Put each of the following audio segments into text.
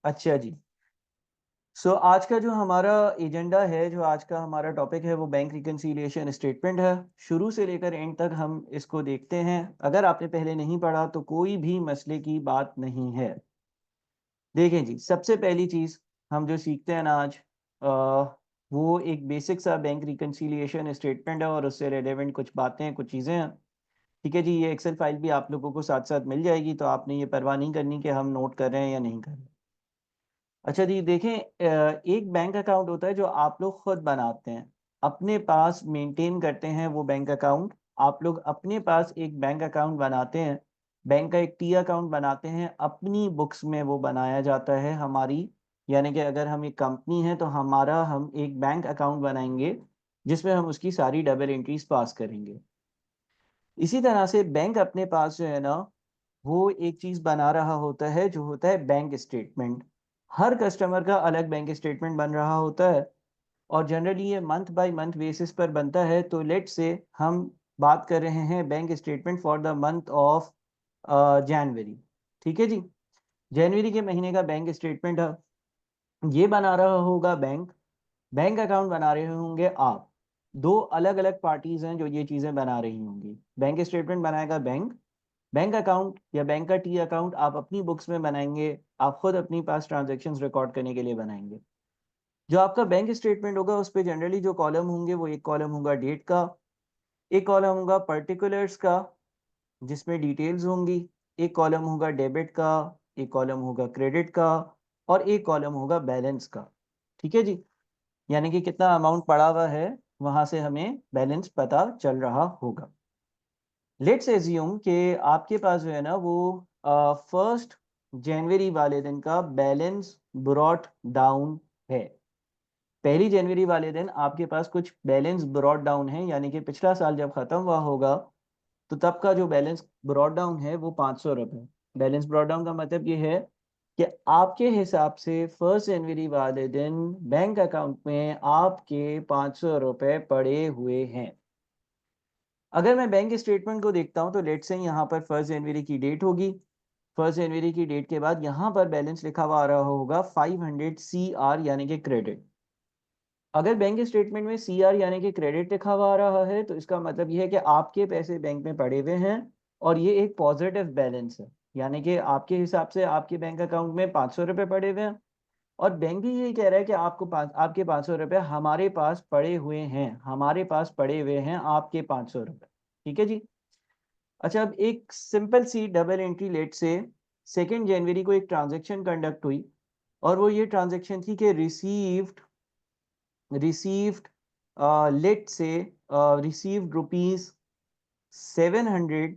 अच्छा जी। आज का जो हमारा एजेंडा है, जो आज का हमारा टॉपिक है, वो बैंक रिकन्सिलिएशन स्टेटमेंट है। शुरू से लेकर एंड तक हम इसको देखते हैं। अगर आपने पहले नहीं पढ़ा तो कोई भी मसले की बात नहीं है। देखें जी, सबसे पहली चीज़ हम जो सीखते हैं ना आज, वो एक बेसिक सा बैंक रिकन्सिलिएशन स्टेटमेंट है और उससे रिलेवेंट कुछ बातें, कुछ चीज़ें हैं। ठीक है जी, ये एक्सेल फाइल भी आप लोगों को साथ-साथ मिल जाएगी, तो आपने ये परवाह नहीं करनी कि हम नोट कर रहे हैं या नहीं कर रहे। अच्छा जी, देखें, एक बैंक अकाउंट होता है जो आप लोग खुद बनाते हैं, अपने पास मेंटेन करते हैं वो बैंक अकाउंट। आप लोग अपने पास एक बैंक अकाउंट बनाते हैं, बैंक का एक टी अकाउंट बनाते हैं, अपनी बुक्स में वो बनाया जाता है हमारी। यानी कि अगर हम एक कंपनी है तो हम एक बैंक अकाउंट बनाएंगे जिसमें हम उसकी सारी डबल एंट्रीज पास करेंगे। इसी तरह से बैंक अपने पास जो है ना, वो एक चीज़ बना रहा होता है जो होता है बैंक स्टेटमेंट। हर कस्टमर का अलग बैंक स्टेटमेंट बन रहा होता है और जनरली ये मंथ बाय मंथ बेसिस पर बनता है। तो लेट्स से हम बात कर रहे हैं bank statement for the month of January. ठीक है जी, जनवरी के महीने का बैंक स्टेटमेंट है, ये बना रहा होगा बैंक। बैंक अकाउंट बना रहे होंगे आप। दो अलग अलग पार्टीज हैं जो ये चीज़ें बना रही होंगी। बैंक स्टेटमेंट बनाएगा बैंक। बैंक अकाउंट या बैंक का टी अकाउंट आप अपनी बुक्स में बनाएंगे, आप खुद अपनी पास ट्रांजैक्शंस रिकॉर्ड करने के लिए बनाएंगे। जो आपका बैंक स्टेटमेंट होगा उस पे जनरली जो कॉलम होंगे, वो एक कॉलम होगा डेट का, एक कॉलम होगा पर्टिकुलर्स का जिसमें डिटेल्स होंगी, एक कॉलम होगा डेबिट का, एक कॉलम होगा क्रेडिट का और एक कॉलम होगा बैलेंस का। ठीक है जी, यानी कि कितना अमाउंट पड़ा हुआ है, वहां से हमें बैलेंस पता चल रहा होगा। लेट्स एज्यूम कि आपके पास जो है ना वो फर्स्ट जनवरी वाले दिन का बैलेंस ब्रॉट डाउन है। पहली जनवरी वाले दिन आपके पास कुछ बैलेंस ब्रॉट डाउन है, यानी कि पिछला साल जब खत्म हुआ होगा तो तब का जो बैलेंस ब्रॉट डाउन है वो 500 रुपये। बैलेंस ब्रॉट डाउन का मतलब ये है कि आपके हिसाब से फर्स्ट जनवरी वाले दिन बैंक अकाउंट में आपके 500 रुपये पड़े हुए हैं। अगर मैं बैंक स्टेटमेंट को देखता हूं तो लेट्स से यहाँ पर फर्स्ट जनवरी की डेट होगी। फर्स्ट जनवरी की डेट के बाद यहाँ पर बैलेंस लिखा हुआ आ रहा होगा 500 सी आर यानी कि क्रेडिट। अगर बैंक स्टेटमेंट में सी आर यानी कि क्रेडिट लिखा हुआ आ रहा है तो इसका मतलब ये है कि आपके पैसे बैंक में पड़े हुए हैं और ये एक पॉजिटिव बैलेंस है। यानी कि आपके हिसाब से आपके बैंक अकाउंट में 500 रुपये पड़े हुए हैं और बैंक भी यही कह रहा है कि आपके 500 रुपये हमारे पास पड़े हुए हैं, हमारे पास पड़े हुए हैं आपके 500 रुपये। ठीक है जी। अच्छा, अब एक सिंपल सी डबल एंट्री लेट से सेकेंड जनवरी को एक ट्रांजेक्शन कंडक्ट हुई और वो ये ट्रांजेक्शन थी कि रिसीव्ड लेट से रिसीव्ड रुपीज 700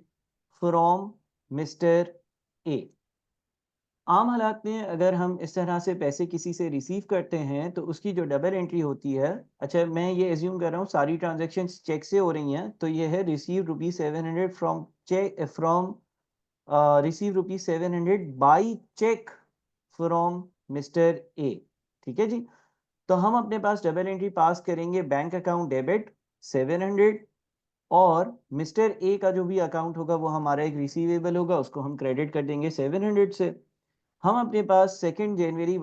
फ्रॉम मिस्टर ए। आम हालात में अगर हम इस तरह से पैसे किसी से रिसीव करते हैं तो उसकी जो डबल एंट्री होती है, अच्छा मैं ये एज्यूम कर रहा हूँ सारी ट्रांजैक्शंस चेक से हो रही हैं, तो ये है receive rupees 700 from cheque from receive rupees 700 by cheque from mister A. ठीक है जी। तो हम अपने पास डबल एंट्री पास करेंगे, बैंक अकाउंट डेबिट 700 और मिस्टर ए का जो भी अकाउंट होगा वो हमारा एक रिसीवेबल होगा, उसको हम क्रेडिट कर देंगे 700 से। हम अपने पास सेकेंड जनवरी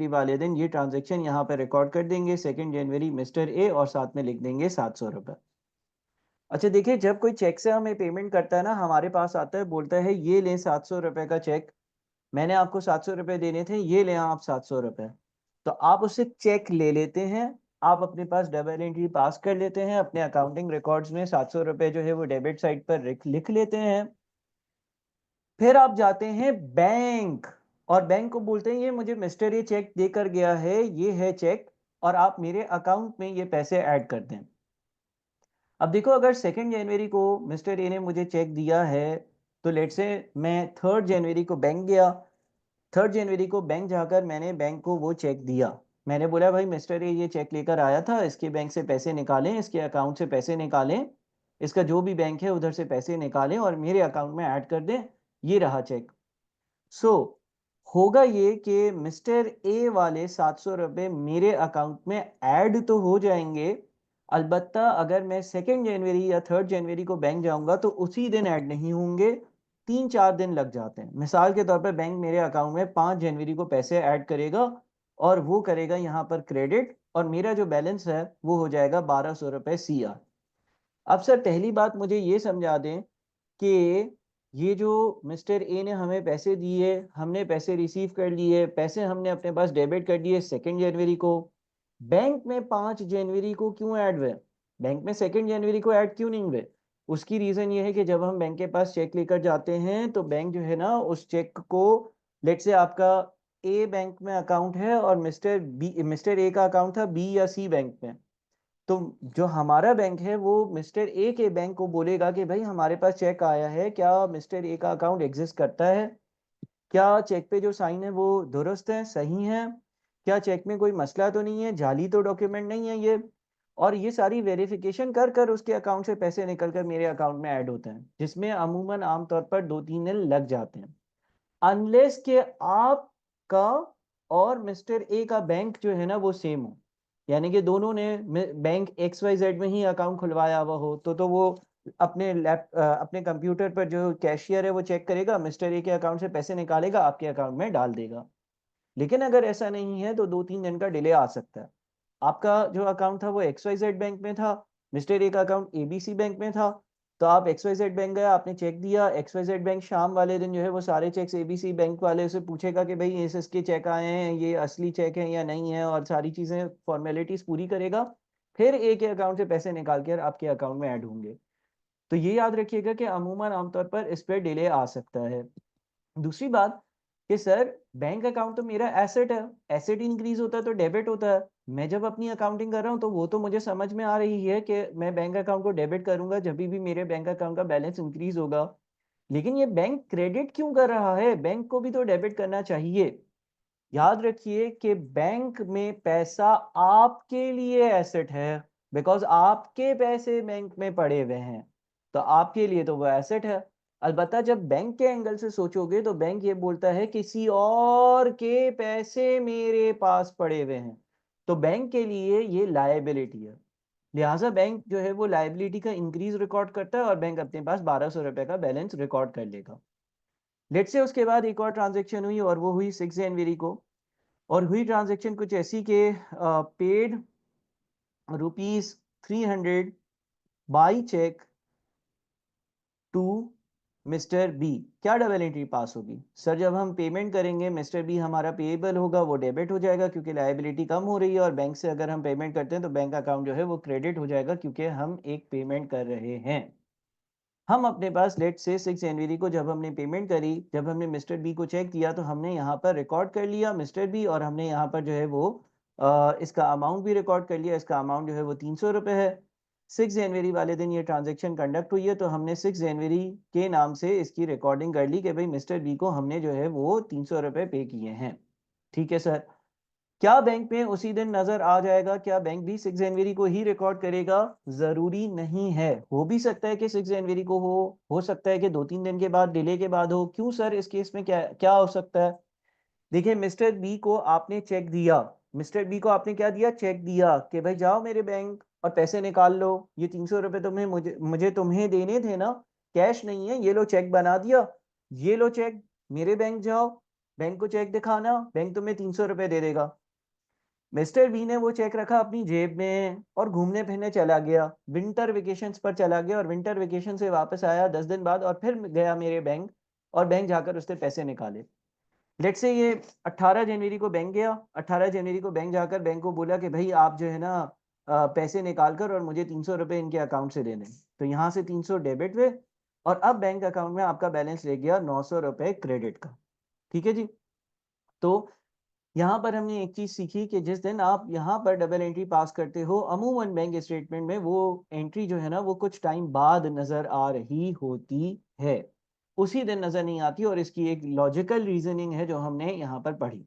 वाले दिन ये ट्रांजैक्शन यहाँ पे रिकॉर्ड कर देंगे, सेकेंड जनवरी मिस्टर ए, और साथ में लिख देंगे 700 रुपये। अच्छा देखिए, जब कोई चेक से हमें पेमेंट करता है ना, हमारे पास आता है, बोलता है ये लें 700 रुपये का चेक, मैंने आपको 700 रुपये देने थे, ये लें आप 700 रुपये। तो आप उससे चेक ले लेते हैं, आप अपने पास डबल एंट्री पास कर लेते हैं, अपने अकाउंटिंग रिकॉर्ड्स में 700 रुपये जो है वो डेबिट साइड पर लिख लेते हैं। फिर आप जाते हैं बैंक और बैंक को बोलते हैं ये मुझे मिस्टर ये चेक देकर गया है, ये है चेक, और आप मेरे अकाउंट में ये पैसे ऐड कर दें। अब देखो, अगर सेकेंड जनवरी को मिस्टर ए ने मुझे चेक दिया है तो लेट से मैं थर्ड जनवरी को बैंक गया। थर्ड जनवरी को बैंक जाकर मैंने बैंक को वो चेक दिया। मैंने बोला भाई मिस्टर ये चेक लेकर आया था, इसके बैंक से पैसे निकालें, इसके अकाउंट से पैसे निकालें, इसका जो भी बैंक है उधर से पैसे निकालें और मेरे अकाउंट में ऐड कर दें, ये रहा चेक। सो होगा ये कि मिस्टर ए वाले 700 रुपये मेरे अकाउंट में ऐड तो हो जाएंगे, अलबत्ता अगर मैं सेकेंड जनवरी या थर्ड जनवरी को बैंक जाऊंगा तो उसी दिन ऐड नहीं होंगे, 3-4 दिन लग जाते हैं। मिसाल के तौर पर बैंक मेरे अकाउंट में 5 जनवरी को पैसे ऐड करेगा और वो करेगा यहाँ पर क्रेडिट, और मेरा जो बैलेंस है वो हो जाएगा 1200 रुपये CR। अब सर पहली बात मुझे ये समझा दें कि ये जो मिस्टर ए ने हमें पैसे दिए, हमने पैसे रिसीव कर लिए, पैसे हमने अपने पास डेबिट कर दिए 2 जनवरी को, बैंक में 5 जनवरी को क्यों ऐड हुए? बैंक में 2 जनवरी को ऐड क्यों नहीं हुए? उसकी रीज़न ये है कि जब हम बैंक के पास चेक लेकर जाते हैं तो बैंक जो है ना उस चेक को, लेट्स से आपका ए बैंक में अकाउंट है और मिस्टर ए का अकाउंट था बी या सी बैंक में, तो जो हमारा बैंक है वो मिस्टर ए के बैंक को बोलेगा कि भाई हमारे पास चेक आया है, क्या मिस्टर ए का अकाउंट एग्जिस्ट करता है, क्या चेक पे जो साइन है वो दुरुस्त है, सही है, क्या चेक में कोई मसला तो नहीं है, जाली तो डॉक्यूमेंट नहीं है ये, और ये सारी वेरिफिकेशन कर कर उसके अकाउंट से पैसे निकल कर मेरे अकाउंट में ऐड होते हैं, जिसमें अमूमन आमतौर पर 2-3 दिन लग जाते हैं, अनलेस के आपका और मिस्टर ए का बैंक जो है ना वो सेम हो, यानी कि दोनों ने बैंक XYZ में ही अकाउंट खुलवाया हुआ हो, तो वो अपने कंप्यूटर पर जो कैशियर है वो चेक करेगा, मिस्टर ए के अकाउंट से पैसे निकालेगा, आपके अकाउंट में डाल देगा। लेकिन अगर ऐसा नहीं है तो 2-3 दिन का डिले आ सकता है। आपका जो अकाउंट था वो XYZ बैंक में था, मिस्टर ए का अकाउंट ABC बैंक में था, तो आप XYZ बैंक गए, आपने चेक दिया, XYZ बैंक शाम वाले दिन जो है वो सारे चेक्स ABC बैंक वाले से पूछेगा कि भाई इसके चेक आए हैं, ये असली चेक हैं या नहीं है, और सारी चीज़ें फॉर्मेलिटीज़ पूरी करेगा, फिर ए के अकाउंट से पैसे निकाल कर आपके अकाउंट में ऐड होंगे। तो ये याद रखिएगा कि अमूमन आमतौर पर इस पे डिले आ सकता है। दूसरी बात कि सर बैंक अकाउंट तो मेरा एसेट है, एसेट इंक्रीज होता है तो डेबिट होता है, मैं जब अपनी अकाउंटिंग कर रहा हूँ तो वो तो मुझे समझ में आ रही है कि मैं बैंक अकाउंट को डेबिट करूंगा जब भी मेरे बैंक अकाउंट का बैलेंस इंक्रीज होगा, लेकिन ये बैंक क्रेडिट क्यों कर रहा है? बैंक को भी तो डेबिट करना चाहिए। याद रखिए कि बैंक में पैसा आपके लिए एसेट है, बिकॉज आपके पैसे बैंक में पड़े हुए हैं, तो आपके लिए तो वो एसेट है। अलबत्ता जब बैंक के एंगल से सोचोगे तो बैंक ये बोलता है किसी और के पैसे मेरे पास पड़े हुए हैं, तो बैंक के लिए ये लायबिलिटी है, लिहाजा बैंक जो है वो लायबिलिटी का इंक्रीज रिकॉर्ड करता है और बैंक अपने पास 1200 रुपए का बैलेंस रिकॉर्ड कर लेगा। लेट्स से उसके बाद एक और ट्रांजेक्शन हुई और वो हुई 6 जनवरी को, और हुई ट्रांजैक्शन कुछ ऐसी कि paid ₹300 by cheque to mister B. क्या डबल एंट्री पास होगी? सर जब हम पेमेंट करेंगे मिस्टर बी हमारा पेएबल होगा, वो डेबिट हो जाएगा क्योंकि लायबिलिटी कम हो रही है, और बैंक से अगर हम पेमेंट करते हैं तो बैंक अकाउंट जो है वो क्रेडिट हो जाएगा क्योंकि हम एक पेमेंट कर रहे हैं। हम अपने पास लेट से 6 जनवरी को जब हमने पेमेंट करी, जब हमने मिस्टर बी को चेक किया तो हमने यहाँ पर रिकॉर्ड कर लिया मिस्टर बी, और हमने यहाँ पर जो है वो इसका अमाउंट भी रिकॉर्ड कर लिया, इसका अमाउंट जो है वो 300 रुपये है। 6 जनवरी वाले दिन ये ट्रांजैक्शन कंडक्ट हुई है, तो हमने 6 जनवरी के नाम से इसकी रिकॉर्डिंग कर ली कि भाई मिस्टर बी को हमने जो है वो 300 रुपये पे किए हैं। ठीक है सर, क्या बैंक में उसी दिन नजर आ जाएगा? क्या बैंक भी 6 जनवरी को ही रिकॉर्ड करेगा? जरूरी नहीं है, हो भी सकता है कि 6 जनवरी को हो सकता है कि 2-3 दिन के बाद, डिले के बाद हो। क्यों सर, इस केस में क्या क्या हो सकता है? देखिए मिस्टर बी को आपने चेक दिया, मिस्टर बी को आपने क्या दिया? चेक दिया कि भाई जाओ मेरे बैंक और पैसे निकाल लो, ये 300 रुपये तुम्हें मुझे तुम्हें देने थे ना, कैश नहीं है, ये लो चेक बना दिया, ये लो चेक, मेरे बैंक जाओ, बैंक को चेक दिखाना, बैंक तुम्हें 300 रुपये दे देगा। मिस्टर बी ने वो चेक रखा अपनी जेब में और घूमने फिरने चला गया, विंटर वेकेशंस पर चला गया, और विंटर वेकेशन से वापस आया 10 दिन बाद और फिर गया मेरे बैंक, और बैंक जाकर उसने पैसे निकाले। लेट्स से ये 18 जनवरी को बैंक गया, 18 जनवरी को बैंक जाकर बैंक को बोला कि भाई आप जो है ना पैसे निकाल कर और मुझे 300 रुपये इनके अकाउंट से देने। तो यहाँ से 300 डेबिट हुए और अब बैंक अकाउंट में आपका बैलेंस ले गया 900 रुपये क्रेडिट का। ठीक है जी। तो यहाँ पर हमने एक चीज सीखी कि जिस दिन आप यहाँ पर डबल एंट्री पास करते हो, अमूमन बैंक स्टेटमेंट में वो एंट्री जो है ना वो कुछ टाइम बाद नजर आ रही होती है, उसी दिन नजर नहीं आती, और इसकी एक लॉजिकल रीजनिंग है जो हमने यहाँ पर पढ़ी।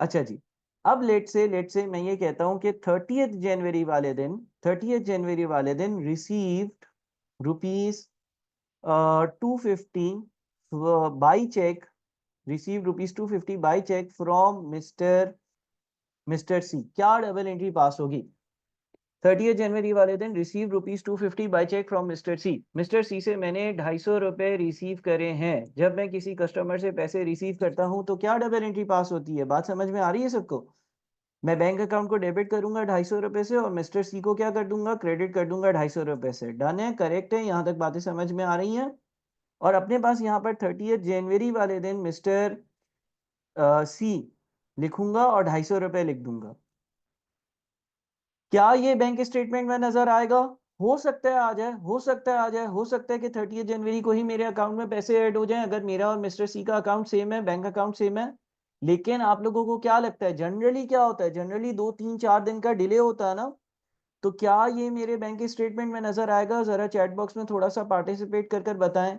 अच्छा जी, अब लेट से मैं ये कहता हूँ कि 30th जनवरी वाले दिन, 30th जनवरी वाले दिन received rupees 250 by cheque, receive rupees 250 by cheque from mister C. क्या डबल एंट्री पास होगी? 30 जनवरी वाले दिन receive ₹250 by cheque from mister C. Mister C से मैंने ₹250 रिसीव करे हैं। जब मैं किसी कस्टमर से पैसे रिसीव करता हूं तो क्या डबल एंट्री पास होती है? बात समझ में आ रही है सबको? मैं बैंक अकाउंट को डेबिट करूंगा ₹250 से और मिस्टर सी को क्या कर दूंगा? क्रेडिट कर दूंगा ₹250 से। डन है, करेक्ट है, यहाँ तक बातें समझ में आ रही हैं। और अपने पास यहाँ पर 30 जनवरी वाले दिन मिस्टर सी लिखूंगा और ₹250 लिख दूंगा। क्या ये बैंक स्टेटमेंट में नजर आएगा? हो सकता है आ जाए, हो सकता है आ जाए, हो सकता है कि 30 जनवरी को ही मेरे अकाउंट में पैसे ऐड हो जाएं अगर मेरा और मिस्टर सी का अकाउंट सेम है, बैंक अकाउंट सेम है। लेकिन आप लोगों को क्या लगता है जनरली क्या होता है? जनरली 2 3 4 दिन का डिले होता है ना। तो क्या ये मेरे बैंक स्टेटमेंट में नजर आएगा? जरा चैट बॉक्स में थोड़ा सा पार्टिसिपेट कर कर बताएं।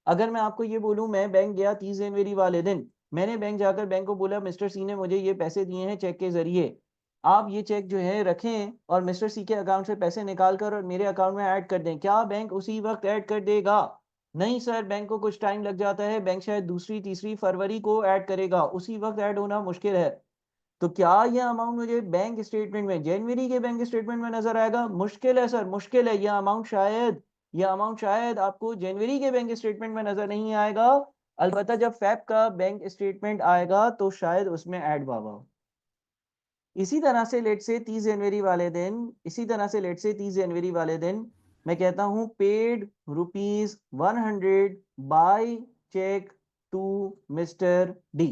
अगर मैं आपको ये बोलूं मैं बैंक गया 30 जनवरी वाले दिन, मैंने बैंक जाकर बैंक को बोला मिस्टर सी ने मुझे ये पैसे दिए हैं चेक के जरिए, आप ये चेक जो है रखें और मिस्टर सी के अकाउंट से पैसे निकाल कर और मेरे अकाउंट में ऐड कर दें, क्या बैंक उसी वक्त ऐड कर देगा? नहीं सर, बैंक को कुछ टाइम लग जाता है, बैंक शायद 2 3 फरवरी को ऐड करेगा, उसी वक्त ऐड होना मुश्किल है। तो क्या ये अमाउंट मुझे बैंक स्टेटमेंट में, जनवरी के बैंक स्टेटमेंट में नजर आएगा? मुश्किल है सर, मुश्किल है। ये अमाउंट शायद आपको जनवरी के बैंक स्टेटमेंट में नजर नहीं आएगा। अलबत्ता जब फेब का बैंक स्टेटमेंट आएगा तो शायद उसमें ऐड हुआ। इसी तरह से लेट से 30 जनवरी वाले दिन, मैं कहता हूं paid ₹100 by cheque to mister D.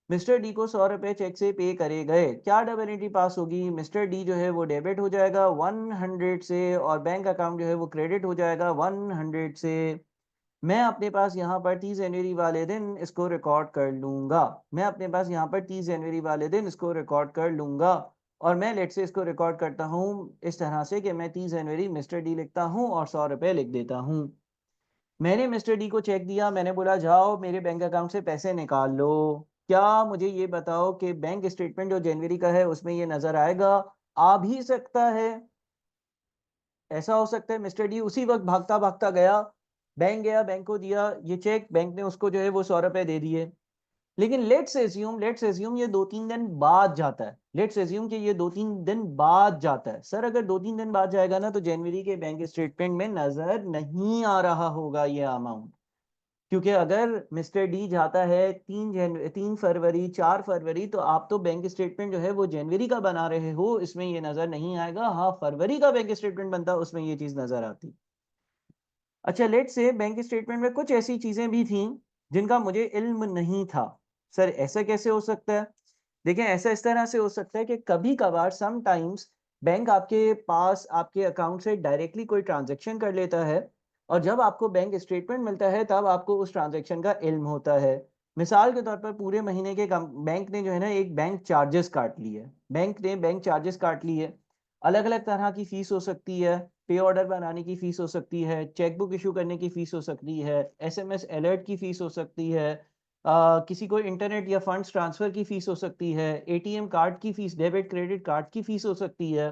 Mister D को ₹100 चेक से पे करे गए। क्या डबल एंट्री पास होगी? मिस्टर डी जो है वो डेबिट हो जाएगा 100 से और बैंक अकाउंट जो है वो क्रेडिट हो जाएगा 100 से। मैं अपने पास यहाँ पर 30 जनवरी वाले दिन इसको रिकॉर्ड कर लूंगा। और मैं लेट से इसको रिकॉर्ड करता हूँ इस तरह से कि मैं 30 जनवरी मिस्टर डी लिखता हूँ और ₹100 लिख देता हूँ। मैंने मिस्टर डी को चेक दिया, मैंने बोला जाओ मेरे बैंक अकाउंट से पैसे निकाल लो। क्या मुझे ये बताओ कि बैंक स्टेटमेंट जो जनवरी का है उसमें ये नजर आएगा? आ भी सकता है। ऐसा हो सकता है मिस्टर डी उसी वक्त भागता भागता गया, बैंक को दिया ये चेक, बैंक ने उसको जो है वो ₹100 दे दिए। लेकिन लेट्स एज्यूम ये 2 3 दिन बाद जाता है। सर अगर 2 3 दिन बाद जाएगा ना तो जनवरी के बैंक स्टेटमेंट में नजर नहीं आ रहा होगा ये अमाउंट। क्योंकि अगर मिस्टर डी जाता है 3 फरवरी 4 फरवरी तो आप तो बैंक स्टेटमेंट जो है वो जनवरी का बना रहे हो, इसमें ये नजर नहीं आएगा। हाँ, फरवरी का बैंक स्टेटमेंट बनता उसमें ये चीज नजर आती। अच्छा, लेट से बैंक स्टेटमेंट में कुछ ऐसी चीजें भी थी जिनका मुझे इल्म नहीं था। सर ऐसा कैसे हो सकता है? देखें, ऐसा इस तरह से हो सकता है कि कभी कभार समटाइम्स बैंक आपके पास आपके अकाउंट से डायरेक्टली कोई ट्रांजैक्शन कर लेता है और जब आपको बैंक स्टेटमेंट मिलता है तब आपको उस ट्रांजैक्शन का इल्म होता है। मिसाल के तौर पर पूरे महीने के बैंक ने जो है ना एक बैंक चार्जेस काट लिए। अलग अलग तरह की फीस हो सकती है, पे ऑर्डर बनाने की फीस हो सकती है, चेकबुक इशू करने की फीस हो सकती है, एसएमएस अलर्ट की फीस हो सकती है, किसी को इंटरनेट या फंड्स ट्रांसफर की फीस हो सकती है, एटीएम कार्ड की फीस, डेबिट क्रेडिट कार्ड की फीस हो सकती है।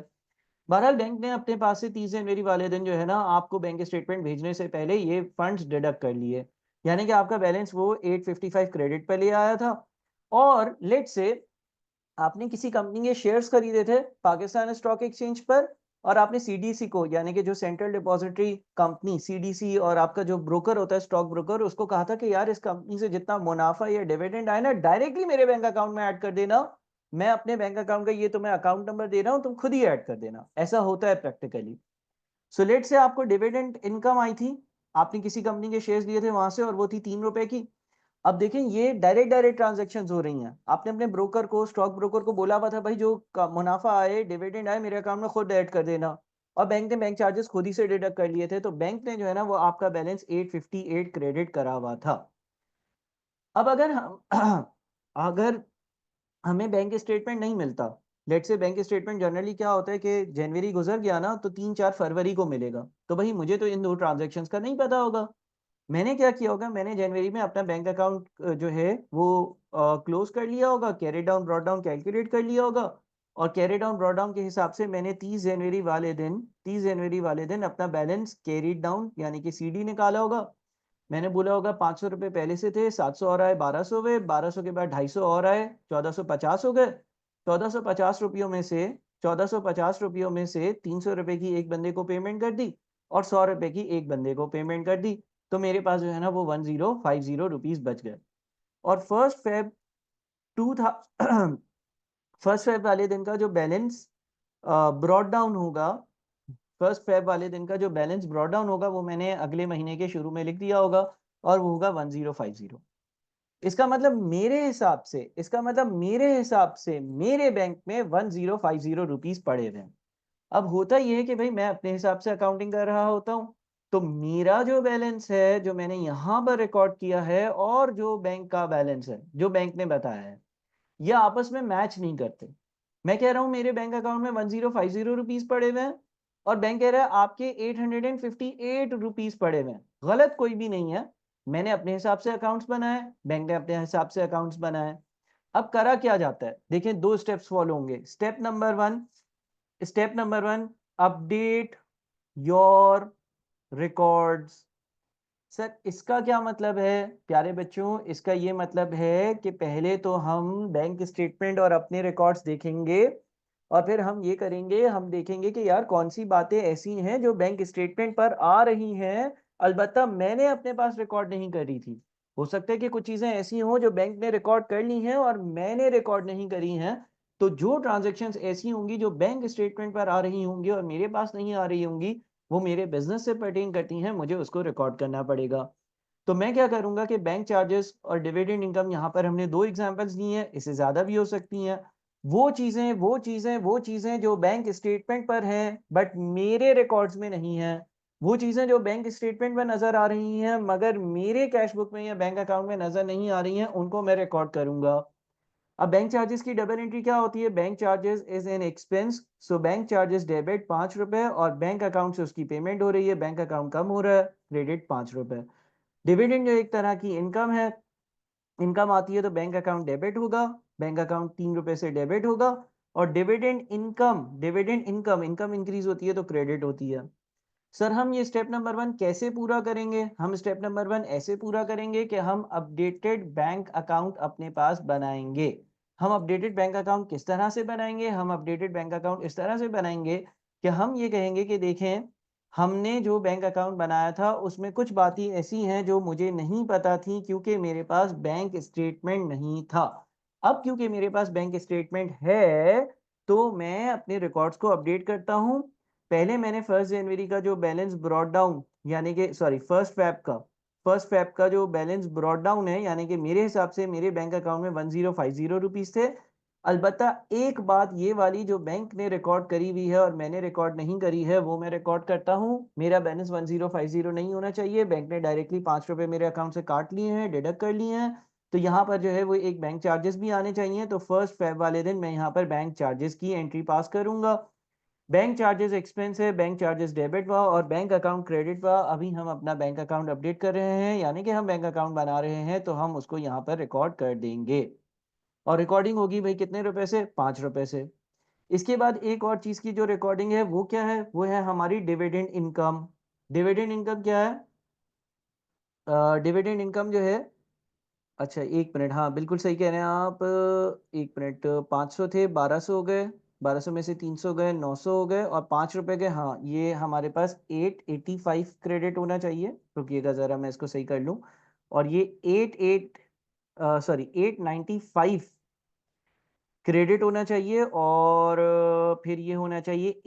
बहरहाल बैंक ने अपने पास से 30 जनवरी वाले दिन जो है ना आपको बैंक स्टेटमेंट भेजने से पहले ये फंड्स डिडक्ट कर लिए, यानी कि आपका बैलेंस वो 855 क्रेडिट पे ले आया था। और लेट से आपने किसी कंपनी के शेयर्स खरीदे थे पाकिस्तान स्टॉक एक्सचेंज पर और आपने सीडीसी को, यानी कि जो सेंट्रल डिपॉजिटरी कंपनी सीडीसी, और आपका जो ब्रोकर होता है स्टॉक ब्रोकर, उसको कहा था कि यार इस कंपनी से जितना मुनाफा या डिविडेंड आए ना डायरेक्टली मेरे बैंक अकाउंट में ऐड कर देना। मैं अपने बैंक अकाउंट का ये तुम्हें अकाउंट नंबर दे रहा हूं, तुम खुद ही ऐड कर देना। ऐसा होता है प्रैक्टिकली। सो लेट से आपको डिविडेंड इनकम आई थी, आपने किसी कंपनी के शेयर्स लिए थे वहां से और वो थी ₹3 की। अब देखें ये डायरेक्ट डायरेक्ट ट्रांजैक्शन हो रही हैं। आपने अपने ब्रोकर को, स्टॉक ब्रोकर को बोला हुआ था भाई जो मुनाफा आए डिविडेंड आए मेरे अकाउंट में खुद ऐड कर देना, और बैंक ने बैंक चार्जेस खुद ही से डिडक्ट कर लिए थे, तो बैंक ने जो है ना वो आपका बैलेंस 858 क्रेडिट करा हुआ था। अब अगर हम अगर हमें बैंक स्टेटमेंट नहीं मिलता, लेट से बैंक स्टेटमेंट जनरली क्या होता है कि जनवरी गुजर गया ना तो 3 4 फरवरी को मिलेगा, तो भाई मुझे तो इन दो ट्रांजेक्शन का नहीं पता होगा। मैंने क्या किया होगा, मैंने जनवरी में अपना बैंक अकाउंट जो है वो क्लोज कर लिया होगा, carry down brought down calculate कर लिया होगा, और कैरी डाउन ब्रॉट डाउन के हिसाब से मैंने 30 जनवरी वाले दिन अपना बैलेंस कैरी डाउन यानी कि सीडी निकाला होगा। मैंने बोला होगा ₹500 पहले से थे, 700 और आए 1200 हुए, 1200 के बाद 250 और आए 1450 हो गए। 1450 रुपयों में से 1450 रुपयों में से 300 रुपए की एक बंदे को पेमेंट कर दी और 100 रुपए की एक बंदे को पेमेंट कर दी, तो मेरे पास जो है ना वो 1050 रुपीज बच गए। और टू था फर्स्ट फेब वाले दिन का जो बैलेंस ब्रॉड डाउन होगा, फर्स्ट फेब वाले दिन का जो बैलेंस ब्रॉड डाउन होगा वो मैंने अगले महीने के शुरू में लिख दिया होगा और वो होगा 1050। इसका मतलब मेरे हिसाब से मेरे बैंक में 1050 रुपीज पड़े हुए हैं। अब होता यह है कि भाई मैं अपने हिसाब से अकाउंटिंग कर रहा होता हूँ, तो मेरा जो बैलेंस है जो मैंने यहां पर रिकॉर्ड किया है और जो बैंक का बैलेंस है जो बैंक ने बताया है, ये आपस में मैच नहीं करते। मैं कह रहा हूं मेरे बैंक अकाउंट में 1050 रुपीज पड़े हुए हैं और बैंक कह रहा है आपके 858 रुपीज पड़े हुए हैं। गलत कोई भी नहीं है, मैंने अपने हिसाब से अकाउंट्स बनाए, बैंक ने अपने हिसाब से अकाउंट्स बनाए। अब करा क्या जाता है, देखिए दो स्टेप्स फॉलो होंगे। Step number one, update your records. Sir इसका क्या मतलब है प्यारे बच्चों, इसका ये मतलब है कि पहले तो हम बैंक स्टेटमेंट और अपने रिकॉर्ड्स देखेंगे और फिर हम ये करेंगे, हम देखेंगे कि यार कौन सी बातें ऐसी हैं जो बैंक स्टेटमेंट पर आ रही हैं, अलबत्ता मैंने अपने पास रिकॉर्ड नहीं करी थी। हो सकता है कि कुछ चीजें ऐसी हों जो बैंक ने रिकॉर्ड कर ली हैं और मैंने रिकॉर्ड नहीं करी हैं। तो जो ट्रांजेक्शन्स ऐसी होंगी जो बैंक स्टेटमेंट पर आ रही होंगी और मेरे पास नहीं आ रही होंगी, वो मेरे बिजनेस से पर्टेन करती हैं, मुझे उसको रिकॉर्ड करना पड़ेगा। तो मैं क्या करूंगा कि बैंक चार्जेस और डिविडेंड इनकम, यहाँ पर हमने दो एग्जांपल्स दी हैं, इससे ज्यादा भी हो सकती हैं। वो चीजें जो बैंक स्टेटमेंट पर हैं बट मेरे रिकॉर्ड्स में नहीं है, वो चीजें जो बैंक स्टेटमेंट में नजर आ रही हैं मगर मेरे कैश बुक में या बैंक अकाउंट में नजर नहीं आ रही हैं, उनको मैं रिकॉर्ड करूंगा। अब बैंक चार्जेस की डबल एंट्री क्या होती है, bank charges is an expense, so bank charges debit 5 रुपए और बैंक अकाउंट से उसकी पेमेंट हो रही है, बैंक अकाउंट कम हो रहा है, क्रेडिट 5 रुपए। डिविडेंड जो एक तरह की इनकम है, इनकम आती है तो बैंक अकाउंट डेबिट होगा, बैंक अकाउंट 3 रुपए से डेबिट होगा। और डिविडेंड इनकम इनकम इंक्रीज होती है तो क्रेडिट होती है। सर हम ये स्टेप नंबर वन कैसे पूरा करेंगे, हम स्टेप नंबर वन ऐसे पूरा करेंगे कि हम अपडेटेड बैंक अकाउंट अपने पास बनाएंगे। हम अपडेटेड बैंक अकाउंट किस तरह से बनाएंगे, हम अपडेटेड बैंक अकाउंट इस तरह से बनाएंगे कि हम ये कहेंगे कि देखें हमने जो बैंक अकाउंट बनाया था उसमें कुछ बातें ऐसी हैं जो मुझे नहीं पता थी क्योंकि मेरे पास बैंक स्टेटमेंट नहीं था। अब क्योंकि मेरे पास बैंक स्टेटमेंट है तो मैं अपने रिकॉर्ड्स को अपडेट करता हूँ। पहले मैंने 1 जनवरी का जो बैलेंस ब्रॉड डाउन यानी कि सॉरी फर्स्ट फैब का जो बैलेंस ब्रॉड डाउन है, यानी कि मेरे हिसाब से मेरे बैंक अकाउंट में 1050 रुपीज थे। अलबत्ता एक बात ये वाली जो बैंक ने रिकॉर्ड करी हुई है और मैंने रिकॉर्ड नहीं करी है वो मैं रिकॉर्ड करता हूँ। मेरा बैलेंस 1050 नहीं होना चाहिए, बैंक ने डायरेक्टली 5 रुपए मेरे अकाउंट से काट लिए हैं, डिडक्ट कर लिए हैं। तो यहाँ पर जो है वो एक बैंक चार्जेस भी आने चाहिए, तो फर्स्ट फेब वाले दिन मैं यहाँ पर बैंक चार्जेस की एंट्री पास करूंगा। बैंक चार्जेस एक्सपेंस है, बैंक चार्जेस डेबिट हुआ और बैंक अकाउंट क्रेडिट हुआ। अभी हम अपना बैंक अकाउंट अपडेट कर रहे हैं यानी कि हम बैंक अकाउंट बना रहे हैं, तो हम उसको यहाँ पर रिकॉर्ड कर देंगे। और रिकॉर्डिंग होगी भाई कितने रुपए से, 5 रुपए से। इसके बाद एक और चीज की जो रिकॉर्डिंग है वो क्या है, वो है हमारी डिविडेंड इनकम। डिविडेंड इनकम क्या है, डिविडेंड इनकम जो है, अच्छा एक मिनट, हाँ बिल्कुल सही कह रहे हैं आप। एक मिनट, 500 थे, 1200 हो गए, 1200 में से 300 गए, 900 हो गए और 5 रुपए के, हाँ ये हमारे पास 885 क्रेडिट होना चाहिए। रुकिएगा जरा मैं इसको सही कर लूँ। और ये 895 क्रेडिट होना चाहिए और फिर ये होना चाहिए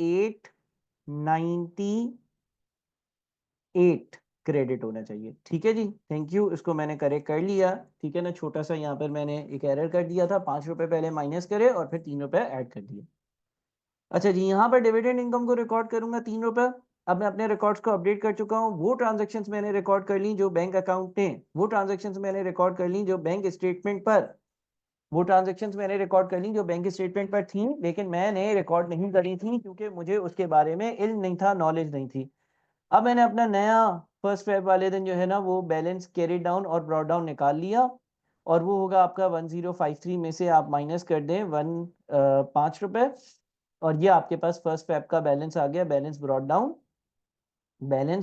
898 क्रेडिट होना चाहिए। ठीक है जी, थैंक यू, इसको मैंने करेक्ट कर लिया। ठीक है ना, छोटा सा यहाँ पर मैंने एक एरर कर दिया था, 5 रुपए पहले माइनस करे और फिर 3 रुपए ऐड कर दिए। अच्छा जी, यहाँ पर डिविडेंड इनकम को रिकॉर्ड करूंगा 3 रुपए। अब मैं अपने रिकॉर्ड्स को अपडेट कर चुका हूँ, वो ट्रांजेक्शन्स मैंने रिकॉर्ड कर ली जो बैंक अकाउंट ने, वो ट्रांजेक्शन्स मैंने रिकॉर्ड कर ली जो बैंक स्टेटमेंट पर, वो ट्रांजैक्शंस मैंने रिकॉर्ड कर ली जो बैंक स्टेटमेंट पर थी, लेकिन मैंने रिकॉर्ड नहीं करी थी क्योंकि मुझे उसके बारे में इल्म नहीं था, नॉलेज नहीं थी। अब मैंने अपना नया फर्स्ट फेब वाले दिन जो है ना वो बैलेंस कैरी डाउन और ब्रॉड डाउन निकाल लिया और वो होगा आपका 1053 में से आप माइनस कर दें 5 रुपए और ये आपके पास फर्स्ट फेब का बैलेंस आ गया, बैलेंस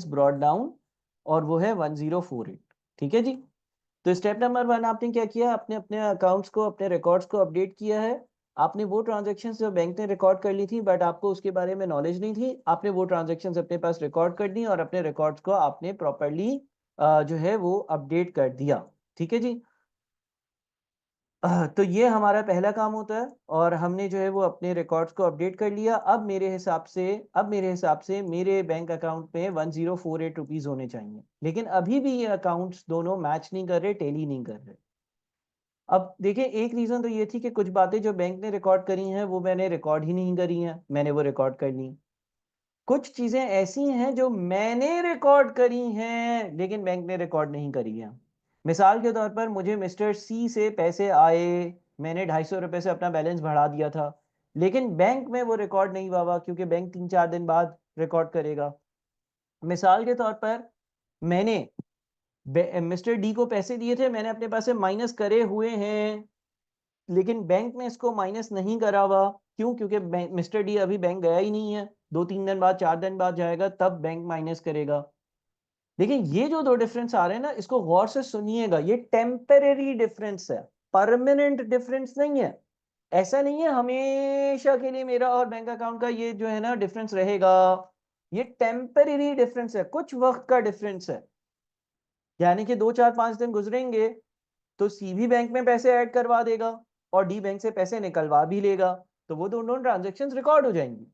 ब्रॉड डाउन और वो है 1048। ठीक है जी, तो स्टेप नंबर वन आपने क्या किया, अपने अपने अकाउंट्स को, अपने रिकॉर्ड्स को अपडेट किया है। आपने वो ट्रांजैक्शंस जो बैंक ने रिकॉर्ड कर ली थी बट आपको उसके बारे में नॉलेज नहीं थी, आपने वो ट्रांजैक्शंस अपने पास रिकॉर्ड कर दी और अपने रिकॉर्ड्स को आपने प्रॉपर्ली जो है वो अपडेट कर दिया। ठीक है जी। तो ये हमारा पहला काम होता है और हमने जो है वो अपने रिकॉर्ड्स को अपडेट कर लिया। अब मेरे हिसाब से मेरे बैंक अकाउंट में 1048 रुपीस होने चाहिए, लेकिन अभी भी ये अकाउंट्स दोनों मैच नहीं कर रहे, टैली नहीं कर रहे। अब देखिए, एक रीजन तो ये थी कि कुछ बातें जो बैंक ने रिकॉर्ड करी हैं वो मैंने रिकॉर्ड ही नहीं करी हैं, मैंने वो रिकॉर्ड कर ली। कुछ चीजें ऐसी हैं जो मैंने रिकॉर्ड करी हैं लेकिन बैंक ने रिकॉर्ड नहीं करी है। मिसाल के तौर पर मुझे मिस्टर सी से पैसे आए, मैंने 250 रुपये से अपना बैलेंस बढ़ा दिया था, लेकिन बैंक में वो रिकॉर्ड नहीं हुआ क्योंकि बैंक 3-4 दिन बाद रिकॉर्ड करेगा। मिसाल के तौर पर मैंने मिस्टर डी को पैसे दिए थे, मैंने अपने पास से माइनस करे हुए हैं, लेकिन बैंक ने इसको माइनस नहीं करा हुआ। क्यों? क्योंकि मिस्टर डी अभी बैंक गया ही नहीं है, 2-3 दिन बाद 4 दिन बाद जाएगा तब बैंक माइनस करेगा। लेकिन ये जो दो डिफरेंस आ रहे हैं ना, इसको गौर से सुनिएगा, ये टेम्परेरी डिफरेंस है, परमानेंट डिफरेंस नहीं है। ऐसा नहीं है हमेशा के लिए मेरा और बैंक अकाउंट का ये जो है ना डिफरेंस रहेगा। ये टेम्परेरी डिफरेंस है, कुछ वक्त का डिफरेंस है। यानी कि 2-4-5 दिन गुजरेंगे तो सी भी बैंक में पैसे ऐड करवा देगा और डी बैंक से पैसे निकलवा भी लेगा, तो वो दोनों ट्रांजेक्शन रिकॉर्ड हो जाएंगी।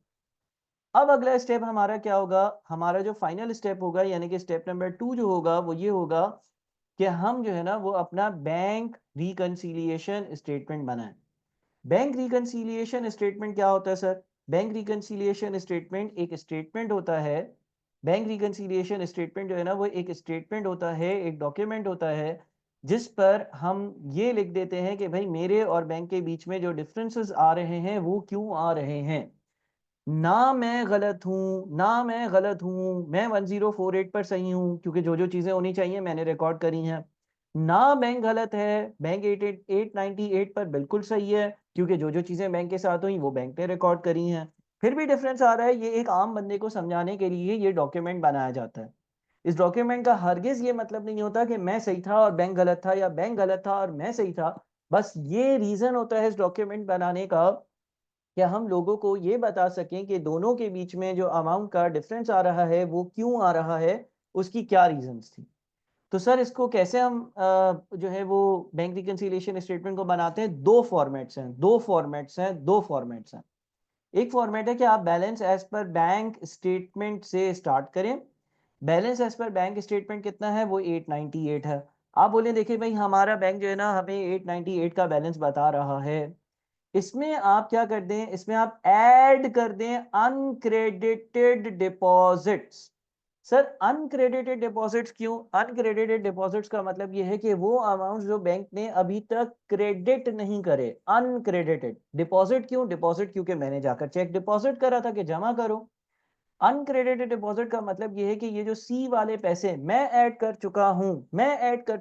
अब अगला स्टेप हमारा क्या होगा? हमारा जो फाइनल स्टेप होगा यानी कि स्टेप नंबर 2 जो होगा वो ये होगा कि हम जो है ना वो अपना बैंक रिकंसिलिएशन स्टेटमेंट बनाएं। बैंक रिकंसिलिएशन स्टेटमेंट क्या होता है सर? बैंक रिकंसिलिएशन स्टेटमेंट एक स्टेटमेंट होता है। बैंक रिकंसिलिएशन स्टेटमेंट जो है ना वो एक स्टेटमेंट होता है, एक डॉक्यूमेंट होता है जिस पर हम ये लिख देते हैं कि भाई मेरे और बैंक के बीच में जो डिफरेंसेस आ रहे हैं वो क्यों आ रहे हैं। ना मैं गलत हूँ, ना मैं गलत हूँ, मैं 1048 पर सही हूँ क्योंकि जो जो चीज़ें होनी चाहिए मैंने रिकॉर्ड करी हैं। ना बैंक गलत है, बैंक 898 पर बिल्कुल सही है क्योंकि जो जो चीज़ें बैंक के साथ हुई वो बैंक ने रिकॉर्ड करी हैं। फिर भी डिफरेंस आ रहा है, ये एक आम बंदे को समझाने के लिए ये डॉक्यूमेंट बनाया जाता है। इस डॉक्यूमेंट का हरगिज ये मतलब नहीं होता कि मैं सही था और बैंक गलत था या बैंक गलत था और मैं सही था। बस ये रीजन होता है इस डॉक्यूमेंट बनाने का कि हम लोगों को ये बता सकें कि दोनों के बीच में जो अमाउंट का डिफरेंस आ रहा है वो क्यों आ रहा है, उसकी क्या रीजंस थी। तो सर इसको कैसे हम जो है वो बैंक रिकंसिलिएशन स्टेटमेंट को बनाते हैं? दो फॉर्मेट्स हैं। एक फॉर्मेट है कि आप balance as per bank statement से स्टार्ट करें। Balance as per bank statement कितना है? वो 898 है। आप बोले देखिए भाई हमारा बैंक जो है ना हमें 898 का बैलेंस बता रहा है, इसमें आप क्या कर दें, इसमें आप ऐड कर दें uncredited deposits. Sir uncredited deposits क्यों? अनक्रेडिटेड डिपॉजिट्स का मतलब यह है कि वो अमाउंट जो बैंक ने अभी तक क्रेडिट नहीं करे, अनक्रेडिटेड डिपॉजिट। क्यों डिपॉजिट? क्योंकि मैंने जाकर चेक डिपॉजिट करा था कि जमा करो। अनक्रेडिटेड डिपॉजिट का मतलब ये है कि ये जो सी वाले पैसे मैं ऐड कर